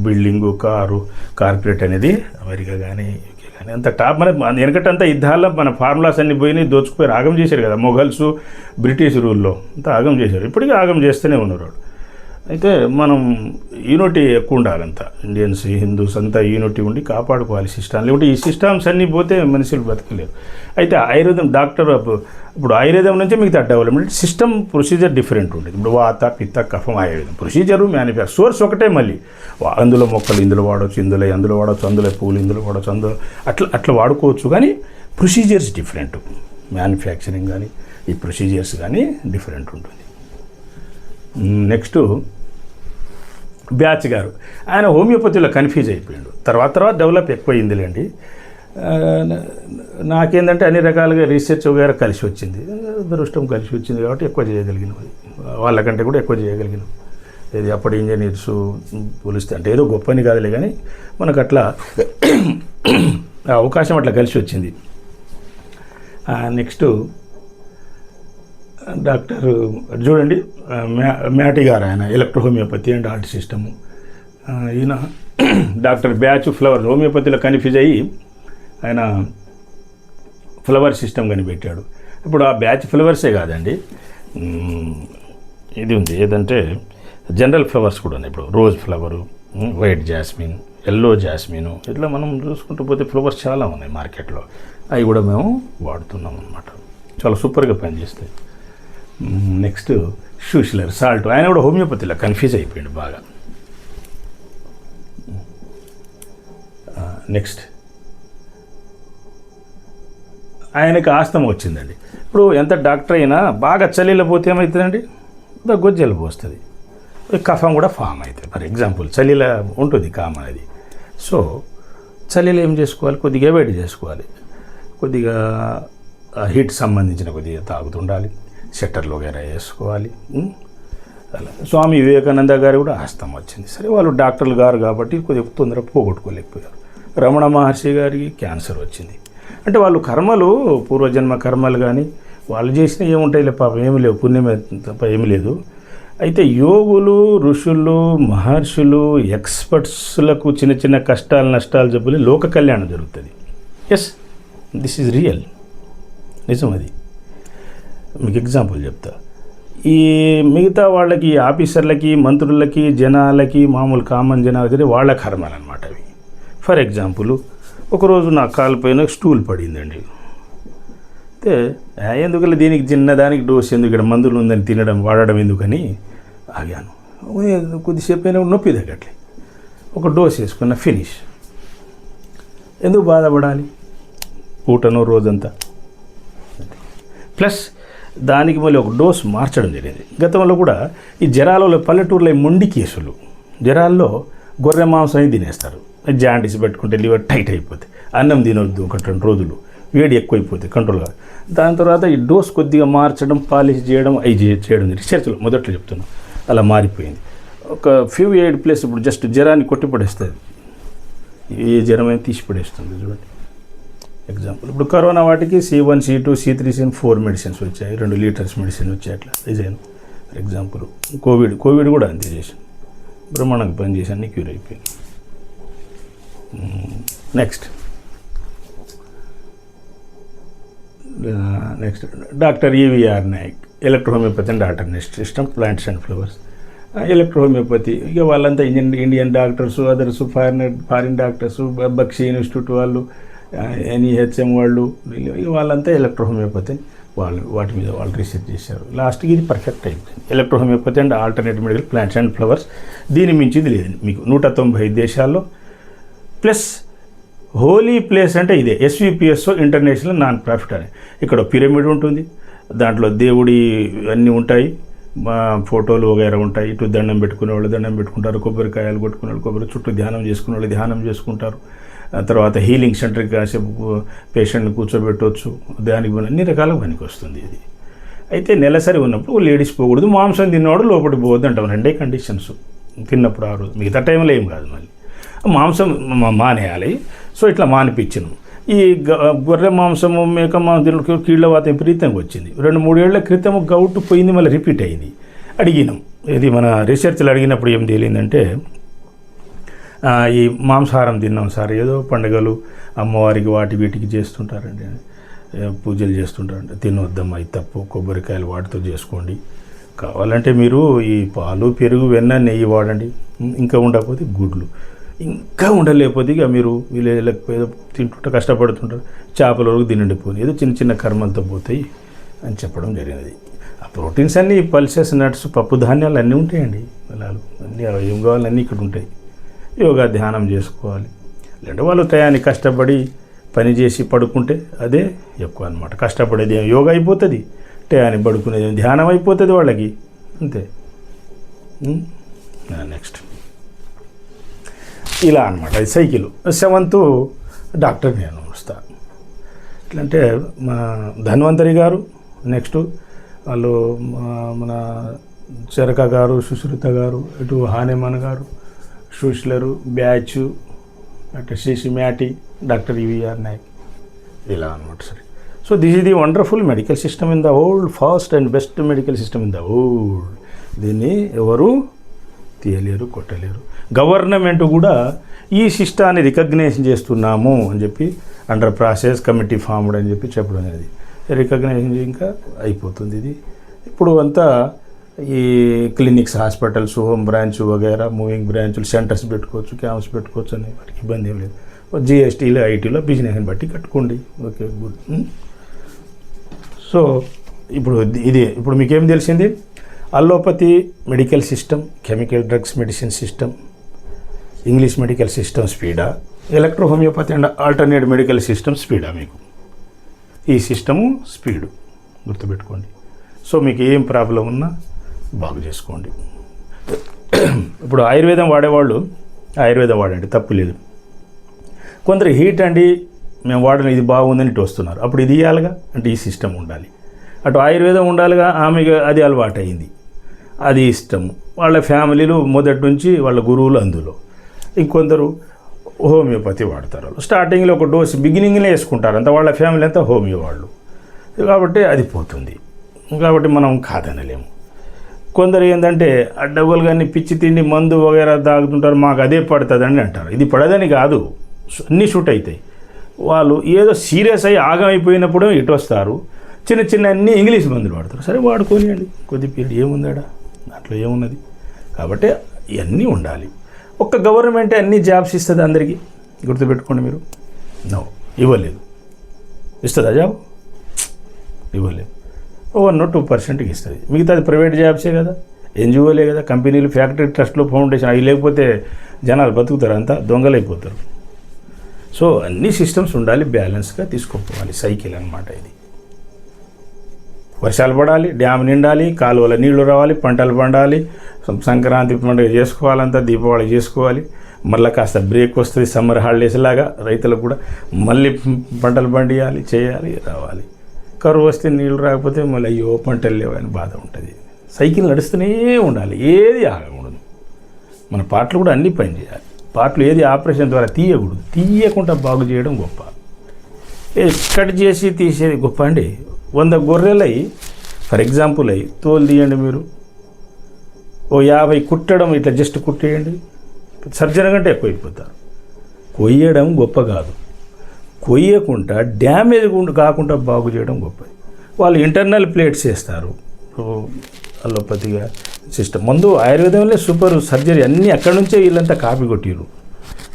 బిల్డింగు, కారు, కార్పొరేట్ అనేది అమెరికా కానీ యూకే కానీ అంత టాప్. మన వెనకటంతా యుద్ధాల్లో మన ఫార్ములాస్ అన్ని పోయి దోచుకుపోయి ఆగం చేశారు కదా. మొఘల్స్, బ్రిటిష్ రూల్లో అంతా ఆగం చేశారు. ఇప్పటికీ ఆగం చేస్తూనే ఉన్నారు. అయితే మనం యూనిటీ ఎక్కువ ఉండాలంతా, ఇండియన్స్, హిందూస్ అంతా యూనిటీ ఉండి కాపాడుకోవాలి సిస్టమ్. లేకుంటే ఈ సిస్టమ్స్ అన్నీ పోతే మనుషులు బతకలేరు. అయితే ఆయుర్వేదం డాక్టర్, ఇప్పుడు ఆయుర్వేదం నుంచి మిగతా డెవలప్మెంట్ సిస్టమ్ ప్రొసీజర్ డిఫరెంట్ ఉంటుంది. ఇప్పుడు వాత, పిత్త, కఫం, ఆయుర్వేదం ప్రొసీజరు, మ్యానుఫ్యాక్చర్ సోర్స్ ఒకటే. మళ్ళీ అందులో మొక్కలు ఇందులో వాడవచ్చు, అందులో వాడవచ్చు, అందులో పూలు ఇందులో వాడవచ్చు, అందులో అట్లా వాడుకోవచ్చు. కానీ ప్రొసీజర్స్ డిఫరెంట్. మ్యానుఫ్యాక్చరింగ్ కానీ ఈ ప్రొసీజర్స్ కానీ డిఫరెంట్ ఉంటుంది. నెక్స్ట్ బ్యాచ్ గారు, ఆయన హోమియోపతిలో కన్ఫ్యూజ్ అయిపోయాడు. తర్వాత డెవలప్ ఎక్కువైందిలేండి. నాకేంటంటే అన్ని రకాలుగా రీసెర్చ్ వగైరా కలిసి వచ్చింది, అదృష్టం కలిసి వచ్చింది కాబట్టి ఎక్కువ చేయగలిగినాం. వాళ్ళకంటే కూడా ఎక్కువ చేయగలిగినాం. ఇది అప్పటి ఇంజనీర్స్ పోలిస్తే అంటే ఏదో గొప్పని కాదులే కానీ మనకు అట్లా అవకాశం అట్లా కలిసి వచ్చింది. నెక్స్ట్ డాక్టర్ చూడండి మ్యాటి గారు, ఆయన ఎలక్ట్రోహోమియోపతి అండ్ ఆర్ట్ సిస్టము. ఈయన డాక్టర్ బ్యాచ్ ఫ్లవర్ హోమియోపతిలో కన్ఫ్యూజ్ అయ్యి ఆయన ఫ్లవర్ సిస్టమ్ కనిపెట్టాడు. ఇప్పుడు ఆ బ్యాచ్ ఫ్లవర్సే కాదండి, ఇది ఉంది ఏదంటే జనరల్ ఫ్లవర్స్ కూడా ఉన్నాయి. ఇప్పుడు rose flower, white jasmine, yellow jasmine, ఇట్లా మనం చూసుకుంటూ పోతే ఫ్లవర్స్ చాలా ఉన్నాయి మార్కెట్లో. అవి కూడా మేము వాడుతున్నాం అన్నమాట. చాలా సూపర్గా పనిచేస్తాయి. నెక్స్ట్ షూషిలర్ సాల్ట్, ఆయన కూడా హోమియోపతిలో కన్ఫ్యూజ్ అయిపోయాడు బాగా. నెక్స్ట్ ఆయనకి ఆస్తమా వచ్చిందండి. ఇప్పుడు ఎంత డాక్టర్ అయినా బాగా చలిలో పోతే ఏమవుతుందండి, దగ్గు జలుబు వస్తుంది, కఫం కూడా ఫామ్ అవుతుంది. ఫర్ ఎగ్జాంపుల్ చలిలో ఉంటుంది కామన్ అది. సో చలిలో ఏం చేసుకోవాలి, కొద్దిగా అవాయిడ్ చేసుకోవాలి, కొద్దిగా హీట్ సంబంధించిన కొద్దిగా తాగుతుండాలి, షట్టర్లు వగేరా వేసుకోవాలి. అలా స్వామి వివేకానంద గారు కూడా ఆస్తమా వచ్చింది. సరే వాళ్ళు డాక్టర్లు గారు కాబట్టి కొద్దిగా తొందరగా పోగొట్టుకోలేకపోయారు. రమణ మహర్షి గారికి క్యాన్సర్ వచ్చింది. అంటే వాళ్ళు కర్మలు, పూర్వజన్మ కర్మలు కానీ వాళ్ళు చేసిన ఏముంటాయి పాపం, ఏమి లేవు, పుణ్యమే తప్ప ఏమి లేదు. అయితే యోగులు, ఋషులు, మహర్షులు, ఎక్స్పర్ట్స్లకు చిన్న చిన్న కష్టాలు నష్టాలు జబ్బులు లోక కళ్యాణం జరుగుతుంది. ఎస్, దిస్ ఈజ్ రియల్, నిజం. అది మీకు ఎగ్జాంపుల్ చెప్తా. ఈ మిగతా వాళ్ళకి, ఆఫీసర్లకి, మంత్రులకి, జనాలకి, మామూలు కామన్ జనాలకి వాళ్ళ కర్మలు అనమాట అవి. ఫర్ ఎగ్జాంపుల్, ఒకరోజు నా కాలు పైన స్టూల్ పడిందండి. అయితే ఎందుకలా దీనికి చిన్నదానికి డోస్ ఎందుకు, ఇక్కడ మందులు ఉందని తినడం వాడడం ఎందుకని ఆగాను. కొద్దిసేపు అయినా నొప్పి తగ్గట్లే, ఒక డోస్ వేసుకున్న ఫినిష్. ఎందుకు బాధపడాలి పూటనో రోజంతా? ప్లస్ దానికి మళ్ళీ ఒక డోస్ మార్చడం జరిగింది. గతంలో కూడా ఈ జ్వరాలలో పల్లెటూరులో మొండి కేసులు, జ్వరాల్లో గొర్రె మాంసం తినేస్తారు, జాండీస్ పెట్టుకుంటే లివర్ టైట్ అయిపోతే, అన్నం తినొద్దు 1-2 రోజులు, వేడి ఎక్కువైపోతే కంట్రోల్గా. దాని తర్వాత ఈ డోస్ కొద్దిగా మార్చడం, పాలిష్ చేయడం, అవి చేయడం రీసెర్చ్లో మొదట్లో చెప్తున్నాం, అలా మారిపోయింది. ఒక ఫ్యూ ఎయిడ్ ప్లేస్ ఇప్పుడు జస్ట్ జ్వరాన్ని కొట్టిపడేస్తుంది, ఏ జ్వరమైనా తీసి పడేస్తుంది. చూడండి ఎగ్జాంపుల్, ఇప్పుడు కరోనా వాటికి C1, C2, C3, C4 medicines వచ్చాయి, 2 లీటర్స్ మెడిసిన్ వచ్చాయి. అట్లా డిజైన్ ఫర్ ఎగ్జాంపుల్. కోవిడ్ కూడా అంతే చేసాను, బ్రహ్మాండంగా పనిచేసి అన్నీ క్యూర్ అయిపోయింది. Next doctor EVR Nayak, electrohomeopathy and alternate system, plants and flowers. Electrohomeopathy ఇక వాళ్ళంతా Indian doctors, others foreign doctors, Bakshi institute వాళ్ళు, NEHM వాళ్ళు, వాళ్ళంతా ఎలక్ట్రోహోమియోపతి వాటి మీద వాళ్ళు రీసెర్చ్ చేశారు. లాస్ట్కి ఇది పర్ఫెక్ట్ అయిపోయింది. Electrohomeopathy and alternate medical plants and flowers, దీని మించింది లేదండి మీకు 195 దేశాల్లో. ప్లస్ హోలీ ప్లేస్ అంటే ఇదే, SVPSO ఇంటర్నేషనల్ నాన్ ప్రాఫిట్ అని. ఇక్కడ పిరమిడ్ ఉంటుంది, దాంట్లో దేవుడి అన్నీ ఉంటాయి, ఫోటోలు వగైరా ఉంటాయి. ఇటు దండం పెట్టుకునే వాళ్ళు దండం పెట్టుకుంటారు, కొబ్బరికాయలు కొట్టుకునే వాళ్ళు కొబ్బరి, చుట్టూ ధ్యానం చేసుకునే వాళ్ళు ధ్యానం చేసుకుంటారు. తర్వాత హీలింగ్ సెంటర్కి కాసేపు పేషెంట్ని కూర్చోబెట్టవచ్చు, దానికి అన్ని రకాలుగా పనికి వస్తుంది ఇది. అయితే నెలసరి ఉన్నప్పుడు లేడీస్ పోకూడదు, మాంసం తిన్నవాడు లోపలికి పోవద్దు అంటాం. 2 కండిషన్స్ తిన్నప్పుడు ఆ రోజు, మిగతా టైంలో ఏం కాదు. మళ్ళీ మాంసం మానేయాలి. సో ఇట్లా మానిపించను. ఈ గొర్రె మాంసము, మేక మాంసం కీళ్ళ వాత విపరీతంగా వచ్చింది. 2-3 ఏళ్ల క్రితం గౌట్ పోయింది, మళ్ళీ రిపీట్ అయింది. అడిగినాం, ఇది మన రీసెర్చ్లు అడిగినప్పుడు ఏం తేలిందంటే, ఈ మాంసాహారం తిన్నాం సార్, ఏదో పండుగలు అమ్మవారికి వాటి వీటికి చేస్తుంటారండి, పూజలు చేస్తుంటారండి, తినొద్దమ్మా ఇది తప్పు, కొబ్బరికాయలు వాటితో చేసుకోండి, కావాలంటే మీరు ఈ పాలు, పెరుగు, వెన్న, నెయ్యి వాడండి, ఇంకా ఉండకపోతే గుడ్లు, ఇంకా ఉండలేకపోతే ఇక మీరు వీళ్ళు తింటుంటే కష్టపడుతుంటారు, చేపల వరకు తినండి, పోనీ ఏదో చిన్న చిన్న కర్మలతో పోతాయి అని చెప్పడం జరిగినది. ఆ ప్రోటీన్స్ అన్నీ, పల్సెస్, నట్స్, పప్పు ధాన్యాలు అన్నీ ఉంటాయండి, ఫలాలు అన్నీ ఏం కావాలన్నీ ఇక్కడ ఉంటాయి. యోగా ధ్యానం చేసుకోవాలి. లేదంటే వాళ్ళు టయానికి కష్టపడి పని చేసి పడుకుంటే అదే ఎక్కువ అనమాట. కష్టపడేది యోగా అయిపోతుంది, టయానికి పడుకునేది ధ్యానం అయిపోతుంది వాళ్ళకి, అంతే. నెక్స్ట్ ఇలా అనమాట, అది సైకిల్. 7th డాక్టర్ నేను వస్తాను. ఎట్లంటే మా ధన్వంతరి గారు, నెక్స్ట్ వాళ్ళు మన చరక గారు, సుశ్రుత గారు, ఇటు హానేమన్ గారు, షూష్లరు, batch, doctor Shashi మ్యాటి, doctor EVR Naik, ఇలా అనమాట సరే. So this is the wonderful medical system in the world, fast and best medical system in the world. దీన్ని ఎవరు తీయలేరు, కొట్టలేరు. గవర్నమెంట్ కూడా ఈ సిస్టాన్ని రికగ్నైజ్ చేస్తున్నాము అని చెప్పి అండర్ ప్రాసెస్ కమిటీ ఫార్మ్డ్ అని చెప్పి చెప్పడం అనేది రికగ్నైజ్ ఇంకా అయిపోతుంది. ఇది ఇప్పుడు అంతా ఈ క్లినిక్స్, హాస్పిటల్స్, హోమ్ బ్రాంచ్ వగైరా, మూవింగ్ బ్రాంచ్లు, సెంటర్స్ పెట్టుకోవచ్చు, క్యాంప్స్ పెట్టుకోవచ్చు అనే వాటికి ఇబ్బంది ఏం లేదు. జిఎస్టీలో, ఐటీలో బిజినెస్ని బట్టి కట్టుకోండి. Okay, good. సో ఇప్పుడు మీకేం తెలిసింది? Allopathy medical system, chemical drugs medicine system, English medical system స్పీడా, electro homeopathy and alternate medical system స్పీడా? మీకు ఈ సిస్టము స్పీడు గుర్తుపెట్టుకోండి. సో మీకు ఏం ప్రాబ్లం ఉన్నా బాగు చేసుకోండి. ఇప్పుడు ఆయుర్వేదం వాడేవాళ్ళు ఆయుర్వేదం వాడండి, తప్పు లేదు. కొందరు హీట్ అండి మేము వాడడం ఇది బాగుందని ఇటు వస్తున్నారు. అప్పుడు ఇది ఇవ్వాలిగా, అంటే ఈ సిస్టమ్ ఉండాలి. అటు ఆయుర్వేదం ఉండాలిగా, ఆమెగా అది అలవాటు అయింది, అది ఇష్టం. వాళ్ళ ఫ్యామిలీలు మొదటి నుంచి వాళ్ళ గురువులు అందులో. ఇంకొందరు హోమియోపతి వాడతారు. స్టార్టింగ్లో ఒక డోసు బిగినింగ్లో వేసుకుంటారు, అంత వాళ్ళ ఫ్యామిలీ అంతా హోమియో వాళ్ళు, కాబట్టి అది పోతుంది. కాబట్టి మనం కాదనలేము. కొందరు ఏంటంటే అడ్డగోలు కానీ పిచ్చి తిండి మందు వగైరా తాగుతుంటారు, మాకు అదే పడుతుందని అంటారు. ఇది పడదని కాదు, అన్నీ షూట్ అవుతాయి. వాళ్ళు ఏదో సీరియస్ అయ్యి ఆగమైపోయినప్పుడు ఇటు వస్తారు, చిన్న చిన్న అన్నీ ఇంగ్లీష్ మందులు వాడతారు. సరే వాడుకోనియండి కొద్ది పీరియడ్, ఏముందాడా దాంట్లో ఏమున్నది. కాబట్టి ఇవన్నీ ఉండాలి. ఒక్క గవర్నమెంటే అన్ని జాబ్స్ ఇస్తుంది అందరికీ, గుర్తుపెట్టుకోండి మీరు. నో, ఇవ్వలేదు. ఇస్తుందా జాబ్? ఇవ్వలేదు. 1-2%కి ఇస్తుంది. మిగతాది ప్రైవేట్ జాబ్సే కదా, ఎన్జిఓలే కదా, కంపెనీలు, ఫ్యాక్టరీ, ట్రస్ట్లు, ఫౌండేషన్. అవి లేకపోతే జనాలు బతుకుతారు, అంతా దొంగలైపోతారు. సో అన్ని సిస్టమ్స్ ఉండాలి, బ్యాలెన్స్గా తీసుకోపోవాలి. సైకిల్ అన్నమాట ఇది. వర్షాలు పడాలి, డ్యామ్ నిండాలి, కాలువల నీళ్లు రావాలి, పంటలు పండాలి, సంక్రాంతి పండుగ చేసుకోవాలంతా, దీపావళి చేసుకోవాలి, మళ్ళీ కాస్త బ్రేక్ వస్తుంది సమ్మర్ హాలిడేస్ లాగా రైతులకు కూడా, మళ్ళీ పంటలు పండియాలి, చేయాలి, రావాలి. కరువు వస్తే నీళ్ళు రాకపోతే మళ్ళీ అయ్యో పంటలు లేవని బాధ ఉంటుంది. సైకిల్ నడుస్తూనే ఉండాలి, ఏది ఆగకూడదు. మన పాటలు కూడా అన్నీ పని చేయాలి. పాటలు ఏది ఆపరేషన్ ద్వారా తీయకూడదు, తీయకుండా బాగు చేయడం గొప్ప. కట్ చేసి తీసేది గొప్ప అండి. 100 గొర్రెలు అయ్యి ఫర్ ఎగ్జాంపుల్ అయ్యి తోలు తీయండి మీరు, ఓ 50 కుట్టడం, ఇట్లా జస్ట్ కుట్టేయండి, సర్జన్ కంటే ఎక్కువ అయిపోతారు. కొయ్యడం గొప్ప కాదు, కొయ్యకుండా డ్యామేజ్ కాకుండా బాగు చేయడం గొప్పది. వాళ్ళు ఇంటర్నల్ ప్లేట్స్ చేస్తారు అలోపతిగా సిస్టమ్. ముందు ఆయుర్వేదంలో సూపర్ సర్జరీ అన్నీ అక్కడి నుంచే వీళ్ళంతా కాపీ కొట్టిరు.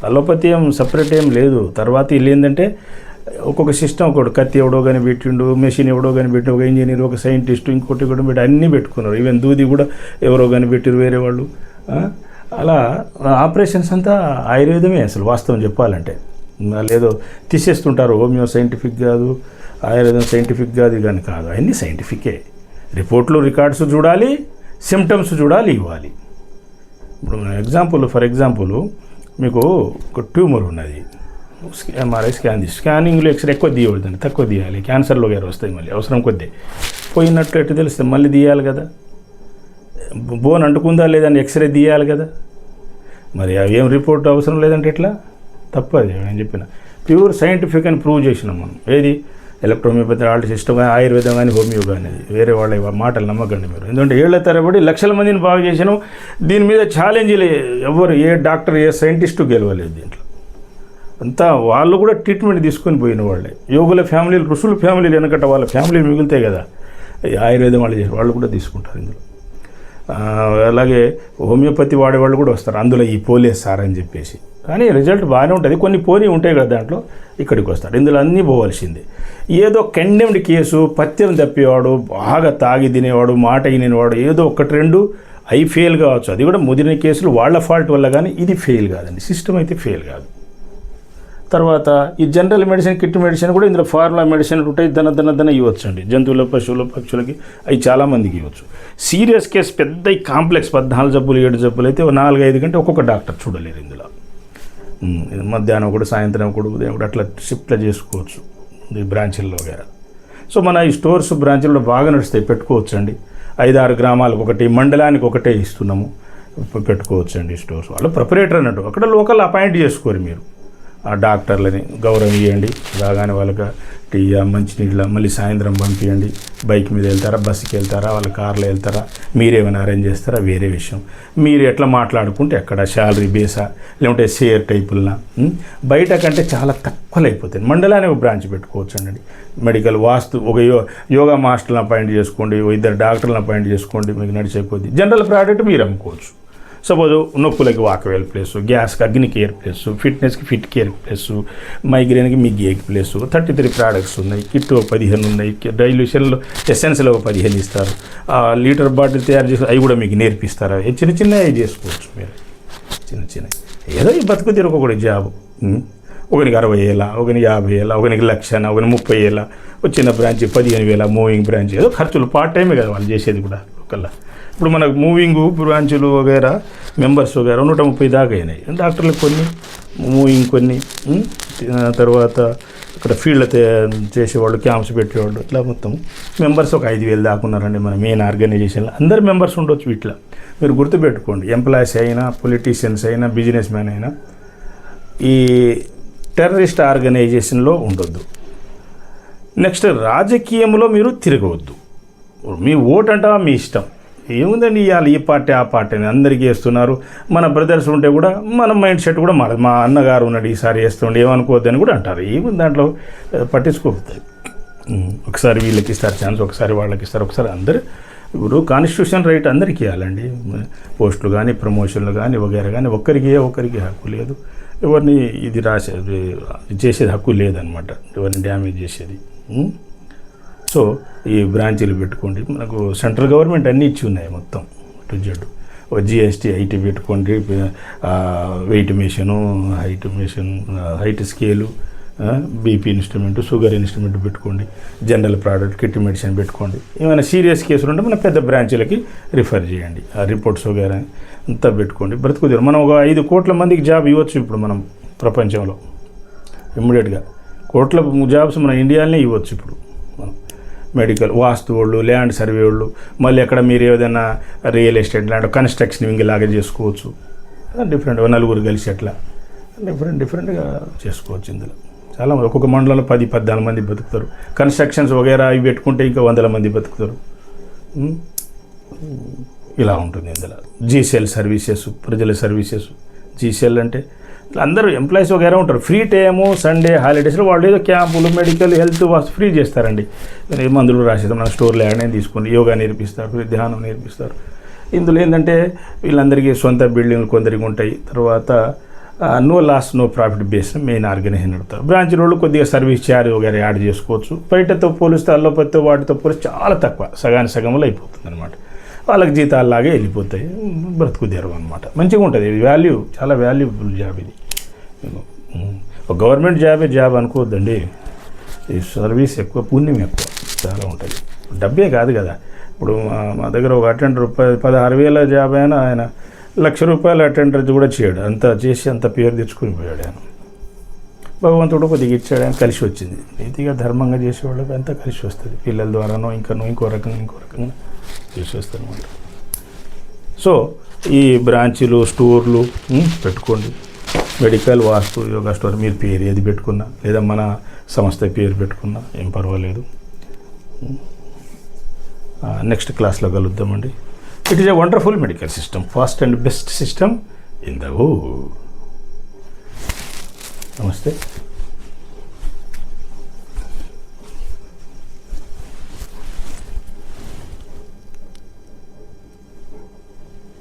అలోపతి ఏం సపరేట్ ఏం లేదు. తర్వాత వీళ్ళు ఏంటంటే ఒక్కొక్క సిస్టమ్, ఒకటి కత్తి ఎవడో కానీ పెట్టిండు, మెషిన్ ఎవడో కానీ పెట్టి, ఒక ఇంజనీర్, ఒక సైంటిస్ట్, ఇంకోటి కూడా పెట్టి అన్నీ పెట్టుకున్నారు. ఈవెన్ దూది కూడా ఎవరో కానీ పెట్టిరు వేరే వాళ్ళు. అలా ఆపరేషన్స్ అంతా ఆయుర్వేదమే అసలు వాస్తవం చెప్పాలంటే. లేదో తీసేస్తుంటారు, హోమియో సైంటిఫిక్ కాదు, ఆయుర్వేదం సైంటిఫిక్ కాదు, కానీ కాదు, అన్నీ సైంటిఫికే. రిపోర్ట్లు, రికార్డ్స్ చూడాలి, సిమ్టమ్స్ చూడాలి, ఇవ్వాలి. ఇప్పుడు ఫర్ ఎగ్జాంపుల్ మీకు ఒక ట్యూమర్ ఉన్నది, ఎంఆర్ఐ స్కానింగ్లో ఎక్స్రే ఎక్కువ తీయకూడదండి, తక్కువ తీయాలి. క్యాన్సర్లో గారు వస్తాయి, మళ్ళీ అవసరం కొద్ది పోయినట్టు ఎట్టు తెలిస్తే మళ్ళీ తీయాలి కదా. బోన్ అంటుకుందా లేదని ఎక్స్రే తీయాలి కదా. మరి అవి ఏం రిపోర్ట్ అవసరం లేదంటే ఎట్లా? తప్పది. నేను చెప్పిన ప్యూర్ సైంటిఫిక్ అని ప్రూవ్ చేసినాం మనం. ఏది ఎలక్ట్రోమియోపతి, ఆల్ట్ సిస్టమ్ కానీ, ఆయుర్వేదం కానీ, హోమియో కానీ. వేరే వాళ్ళ మాటలు నమ్మకండి మీరు. ఎందుకంటే ఏళ్ల తరబడి లక్షల మందిని బాగు చేసినాం. దీని మీద ఛాలెంజ్లు ఎవరు, ఏ డాక్టర్, ఏ సైంటిస్టు గెలవలేదు దీంట్లో. అంతా వాళ్ళు కూడా ట్రీట్మెంట్ తీసుకొని పోయిన వాళ్ళే. యోగుల ఫ్యామిలీలు, ఋషుల ఫ్యామిలీలు వెనకట వాళ్ళ ఫ్యామిలీలు మిగులుతాయి కదా, ఆయుర్వేదం వాళ్ళు చేసి వాళ్ళు కూడా తీసుకుంటారు ఇందులో. అలాగే హోమియోపతి వాడేవాళ్ళు కూడా వస్తారు అందులో, ఈ పోలే సార్ అని చెప్పేసి. కానీ రిజల్ట్ బాగానే ఉంటుంది. కొన్ని పోనీ ఉంటాయి కదా దాంట్లో, ఇక్కడికి వస్తారు. ఇందులో అన్నీ పోవాల్సిందే. ఏదో కండెమ్డ్ కేసు, పత్యం తప్పేవాడు, బాగా తాగి తినేవాడు, మాట వినేవాడు, ఏదో ఒకటి రెండు అవి ఫెయిల్ కావచ్చు. అది కూడా ముదిరిన కేసులు వాళ్ళ ఫాల్ట్ వల్ల, కానీ ఇది ఫెయిల్ కాదండి. సిస్టమ్ అయితే ఫెయిల్ కాదు. తర్వాత ఈ జనరల్ మెడిసిన్, కిట్ మెడిసిన్ కూడా ఇందులో ఫార్ములా మెడిసిన్ ఉంటాయి, దన ఇవ్వచ్చు అండి. జంతువుల, పశువుల, పక్షులకి అవి చాలామందికి ఇవ్వచ్చు. సీరియస్ కేసు, పెద్ద కాంప్లెక్స్ 14 జబ్బులు 7 జబ్బులు అయితే 4-5 గంటలు ఒక్కొక్క డాక్టర్ చూడలేరు ఇందులో. మధ్యాహ్నం ఒకటి, సాయంత్రం ఒకటి, ఉదయం ఒకటి, అట్లా షిఫ్ట్లో చేసుకోవచ్చు ఈ బ్రాంచీల్లో వేరే. సో మన ఈ స్టోర్స్, బ్రాంచీల్లో బాగా నడుస్తాయి, పెట్టుకోవచ్చు అండి. 5-6 గ్రామాలకు ఒకటి, మండలానికి ఒకటే ఇస్తున్నాము, పెట్టుకోవచ్చండి స్టోర్స్. వాళ్ళు ప్రొపరేటర్ అన్నట్టు అక్కడ లోకల్ అపాయింట్ చేసుకోరు మీరు. ఆ డాక్టర్లని గౌరవం ఇవ్వండి, రాగానే వాళ్ళకి టీ మంచినీళ్ళ, మళ్ళీ సాయంత్రం పంపించండి. బైక్ మీద వెళ్తారా, బస్సుకి వెళ్తారా, వాళ్ళ కార్లో వెళ్తారా, మీరేమైనా అరేంజ్ చేస్తారా వేరే విషయం. మీరు ఎట్లా మాట్లాడుకుంటే ఎక్కడ శాలరీ బేసా లేకుంటే షేర్ టైపులనా, బయట కంటే చాలా తక్కువలో అయిపోతుంది. మండలానికి ఒక బ్రాంచ్ పెట్టుకోవచ్చు అండి. మెడికల్ వాస్తు ఒక యోగా మాస్టర్లను అపాయింట్ చేసుకోండి, 2 డాక్టర్లను అపాయింట్ చేసుకోండి, మీకు నడిచే కొద్ది జనరల్ ప్రోడక్ట్ మీరు అమ్ముకోవచ్చు. సపోజ్ నొప్పులకి వాకవేల్ ప్లేసు, గ్యాస్కి అగ్ని కేర్ ప్లేసు, ఫిట్నెస్కి ఫిట్ కేర్ ప్లేసు, మైగ్రేన్కి మిగ్గేకి ప్లేసు, 33 ప్రోడక్ట్స్ ఉన్నాయి. కిట్ 15 ఉన్నాయి. డైల్యూషన్లో ఎసెన్స్లో 15 ఇస్తారు. లీటర్ బాటిల్ తయారు చేసి అవి కూడా మీకు నేర్పిస్తారు. చిన్న చిన్నవి చేసుకోవచ్చు మీరు, చిన్న ఏదో ఈ బతుకు తిరగ ఒకటి జాబ్. ఒకరికి 60,000, ఒకరికి 50,000, ఒకరికి 1,00,000, ఒకరికి 30,000, ఒక చిన్న బ్రాంచ్ 15,000 మూవింగ్ బ్రాంచ్. ఏదో ఖర్చులు పార్ట్ టైమే కదా వాళ్ళు చేసేది కూడా లోకల్లా. ఇప్పుడు మనకు మూవింగ్ బ్రాంచులు వగేరా మెంబర్స్ వగేరా 130 దాకా అయినాయి. డాక్టర్లకు కొన్ని, మూవింగ్ కొన్ని, తర్వాత ఇక్కడ ఫీల్డ్ చేసేవాళ్ళు, క్యాంప్స్ పెట్టేవాళ్ళు, ఇట్లా మొత్తం మెంబర్స్ ఒక 5,000 దాకా ఉన్నారండి మన మెయిన్ ఆర్గనైజేషన్లో. అందరు మెంబర్స్ ఉండొచ్చు ఇట్లా. మీరు గుర్తుపెట్టుకోండి, ఎంప్లాయీస్ అయినా, పొలిటీషియన్స్ అయినా, బిజినెస్ మ్యాన్ అయినా ఈ టెర్రరిస్ట్ ఆర్గనైజేషన్లో ఉండొద్దు. నెక్స్ట్ రాజకీయంలో మీరు తిరగవద్దు. మీ ఓటు అంటా మీ ఇష్టం, ఏముందండి ఇవాళ ఈ పార్టీ ఆ పార్టీ అని అందరికీ వేస్తున్నారు. మన బ్రదర్స్ ఉంటే కూడా మన మైండ్ సెట్ కూడా మారదు. మా అన్నగారు ఉన్నాడు ఈసారి వేస్తుండే ఏమనుకోవద్దని కూడా అంటారు. ఏముంది దాంట్లో పట్టించుకోవద్దు. ఒకసారి వీళ్ళకి ఇస్తారు ఛాన్స్, ఒకసారి వాళ్ళకి ఇస్తారు, ఒకసారి అందరు. ఇప్పుడు కాన్స్టిట్యూషన్ రైట్ అందరికీ ఇవ్వాలండి. పోస్టులు కానీ, ప్రమోషన్లు కానీ, వగేరా కానీ ఒకరికి హక్కు లేదు. ఎవరిని ఇది చేసేది హక్కు లేదనమాట, ఎవరిని డ్యామేజ్ చేసేది. సో ఈ బ్రాంచీలు పెట్టుకోండి. మనకు సెంట్రల్ గవర్నమెంట్ అన్నీ ఇచ్చి ఉన్నాయి మొత్తం టు జెడ్. GST ఐటీ పెట్టుకోండి, weight machine, height scale, BP instrument, sugar instrument పెట్టుకోండి. జనరల్ ప్రోడక్ట్, కిట్ మెడిసిన్ పెట్టుకోండి. ఏమైనా సీరియస్ కేసులు ఉంటే మన పెద్ద బ్రాంచీలకి రిఫర్ చేయండి. ఆ రిపోర్ట్స్ వగేరా అంతా పెట్టుకోండి. బ్రతుకుదేరు మనం ఒక 5 కోట్ల మందికి జాబ్ ఇవ్వచ్చు ఇప్పుడు మనం ప్రపంచంలో. ఇమ్మీడియట్గా కోట్ల జాబ్స్ మన ఇండియాలోనే ఇవ్వచ్చు ఇప్పుడు మనం. మెడికల్, వాస్తు వాళ్ళు, ల్యాండ్ సర్వే వాళ్ళు, మళ్ళీ ఎక్కడ మీరు ఏదైనా రియల్ ఎస్టేట్ ల్యాండ్ కన్స్ట్రక్షన్ ఇంకలాగే చేసుకోవచ్చు. డిఫరెంట్ 4 కలిసి అట్లా డిఫరెంట్గా చేసుకోవచ్చు. ఇందులో చాలా ఒక్కొక్క మండలంలో 10-14 మంది బతుకుతారు. కన్స్ట్రక్షన్స్ వగేరా ఇవి పెట్టుకుంటే ఇంకా 100 మంది బతుకుతారు. ఇలా ఉంటుంది ఇందులో. GCL సర్వీసెస్, ప్రజల సర్వీసెస్. GCL అంటే అందరూ ఎంప్లాయీస్ వగేరా ఉంటారు. ఫ్రీ టైము, సండే హాలిడేస్లో వాళ్ళు ఏదో క్యాంపులు, మెడికల్, హెల్త్ ఫ్రీ చేస్తారండి. మందులు రాసేస్తాం, మన స్టోర్లో ఏమైనా తీసుకోండి. యోగా నేర్పిస్తారు, ధ్యానం నేర్పిస్తారు. ఇందులో ఏంటంటే వీళ్ళందరికీ సొంత బిల్డింగ్లు కొందరికి ఉంటాయి. తర్వాత no loss no profit base main organisation నడుపుతారు. బ్రాంచ్ రోడ్లు కొద్దిగా సర్వీస్ ఛార్జ్ వగేరా యాడ్ చేసుకోవచ్చు. బయటతో పోలిస్తే అల్లోపతితో వాటితో పోలిస్తే చాలా తక్కువ, సగానికి అయిపోతుంది అనమాట. వాళ్ళకి జీతాల్లాగే వెళ్ళిపోతాయి, బ్రతుకు తెరవు అనమాట. మంచిగా ఉంటుంది. ఇది వాల్యూ, చాలా వాల్యూబుల్ జాబ్ ఇది. ఒక గవర్నమెంట్ జాబ్ అనుకోవద్దండి. ఈ సర్వీస్ ఎక్కువ, పుణ్యం ఎక్కువ చాలా ఉంటుంది. డబ్బే కాదు కదా. ఇప్పుడు మా దగ్గర ఒక అటెండర్ 16,000 జాబ్ అయినా ఆయన ₹1,00,000 అటెండర్ కూడా చేయడు. అంత చేసి అంత పేరు తెచ్చుకుని పోయాడు ఆయన. భగవంతుడు కొద్దిగా ఇచ్చాడు, ఆయన కలిసి వచ్చింది. నీతిగా ధర్మంగా చేసేవాళ్ళకి అంతా కలిసి వస్తుంది. పిల్లల ద్వారానో ఇంకో రకంగా చేసి వస్తుంది అనమాట. సో ఈ బ్రాంచీలు, స్టోర్లు పెట్టుకోండి. మెడికల్, వాస్తు, యోగా స్టోర్ మీరు పేరు ఏది పెట్టుకున్నా, లేదా మన సంస్థ పేరు పెట్టుకున్నా ఏం పర్వాలేదు. నెక్స్ట్ క్లాస్లో కలుద్దామండి. It is a wonderful medical system, fast and best system in the world. నమస్తే.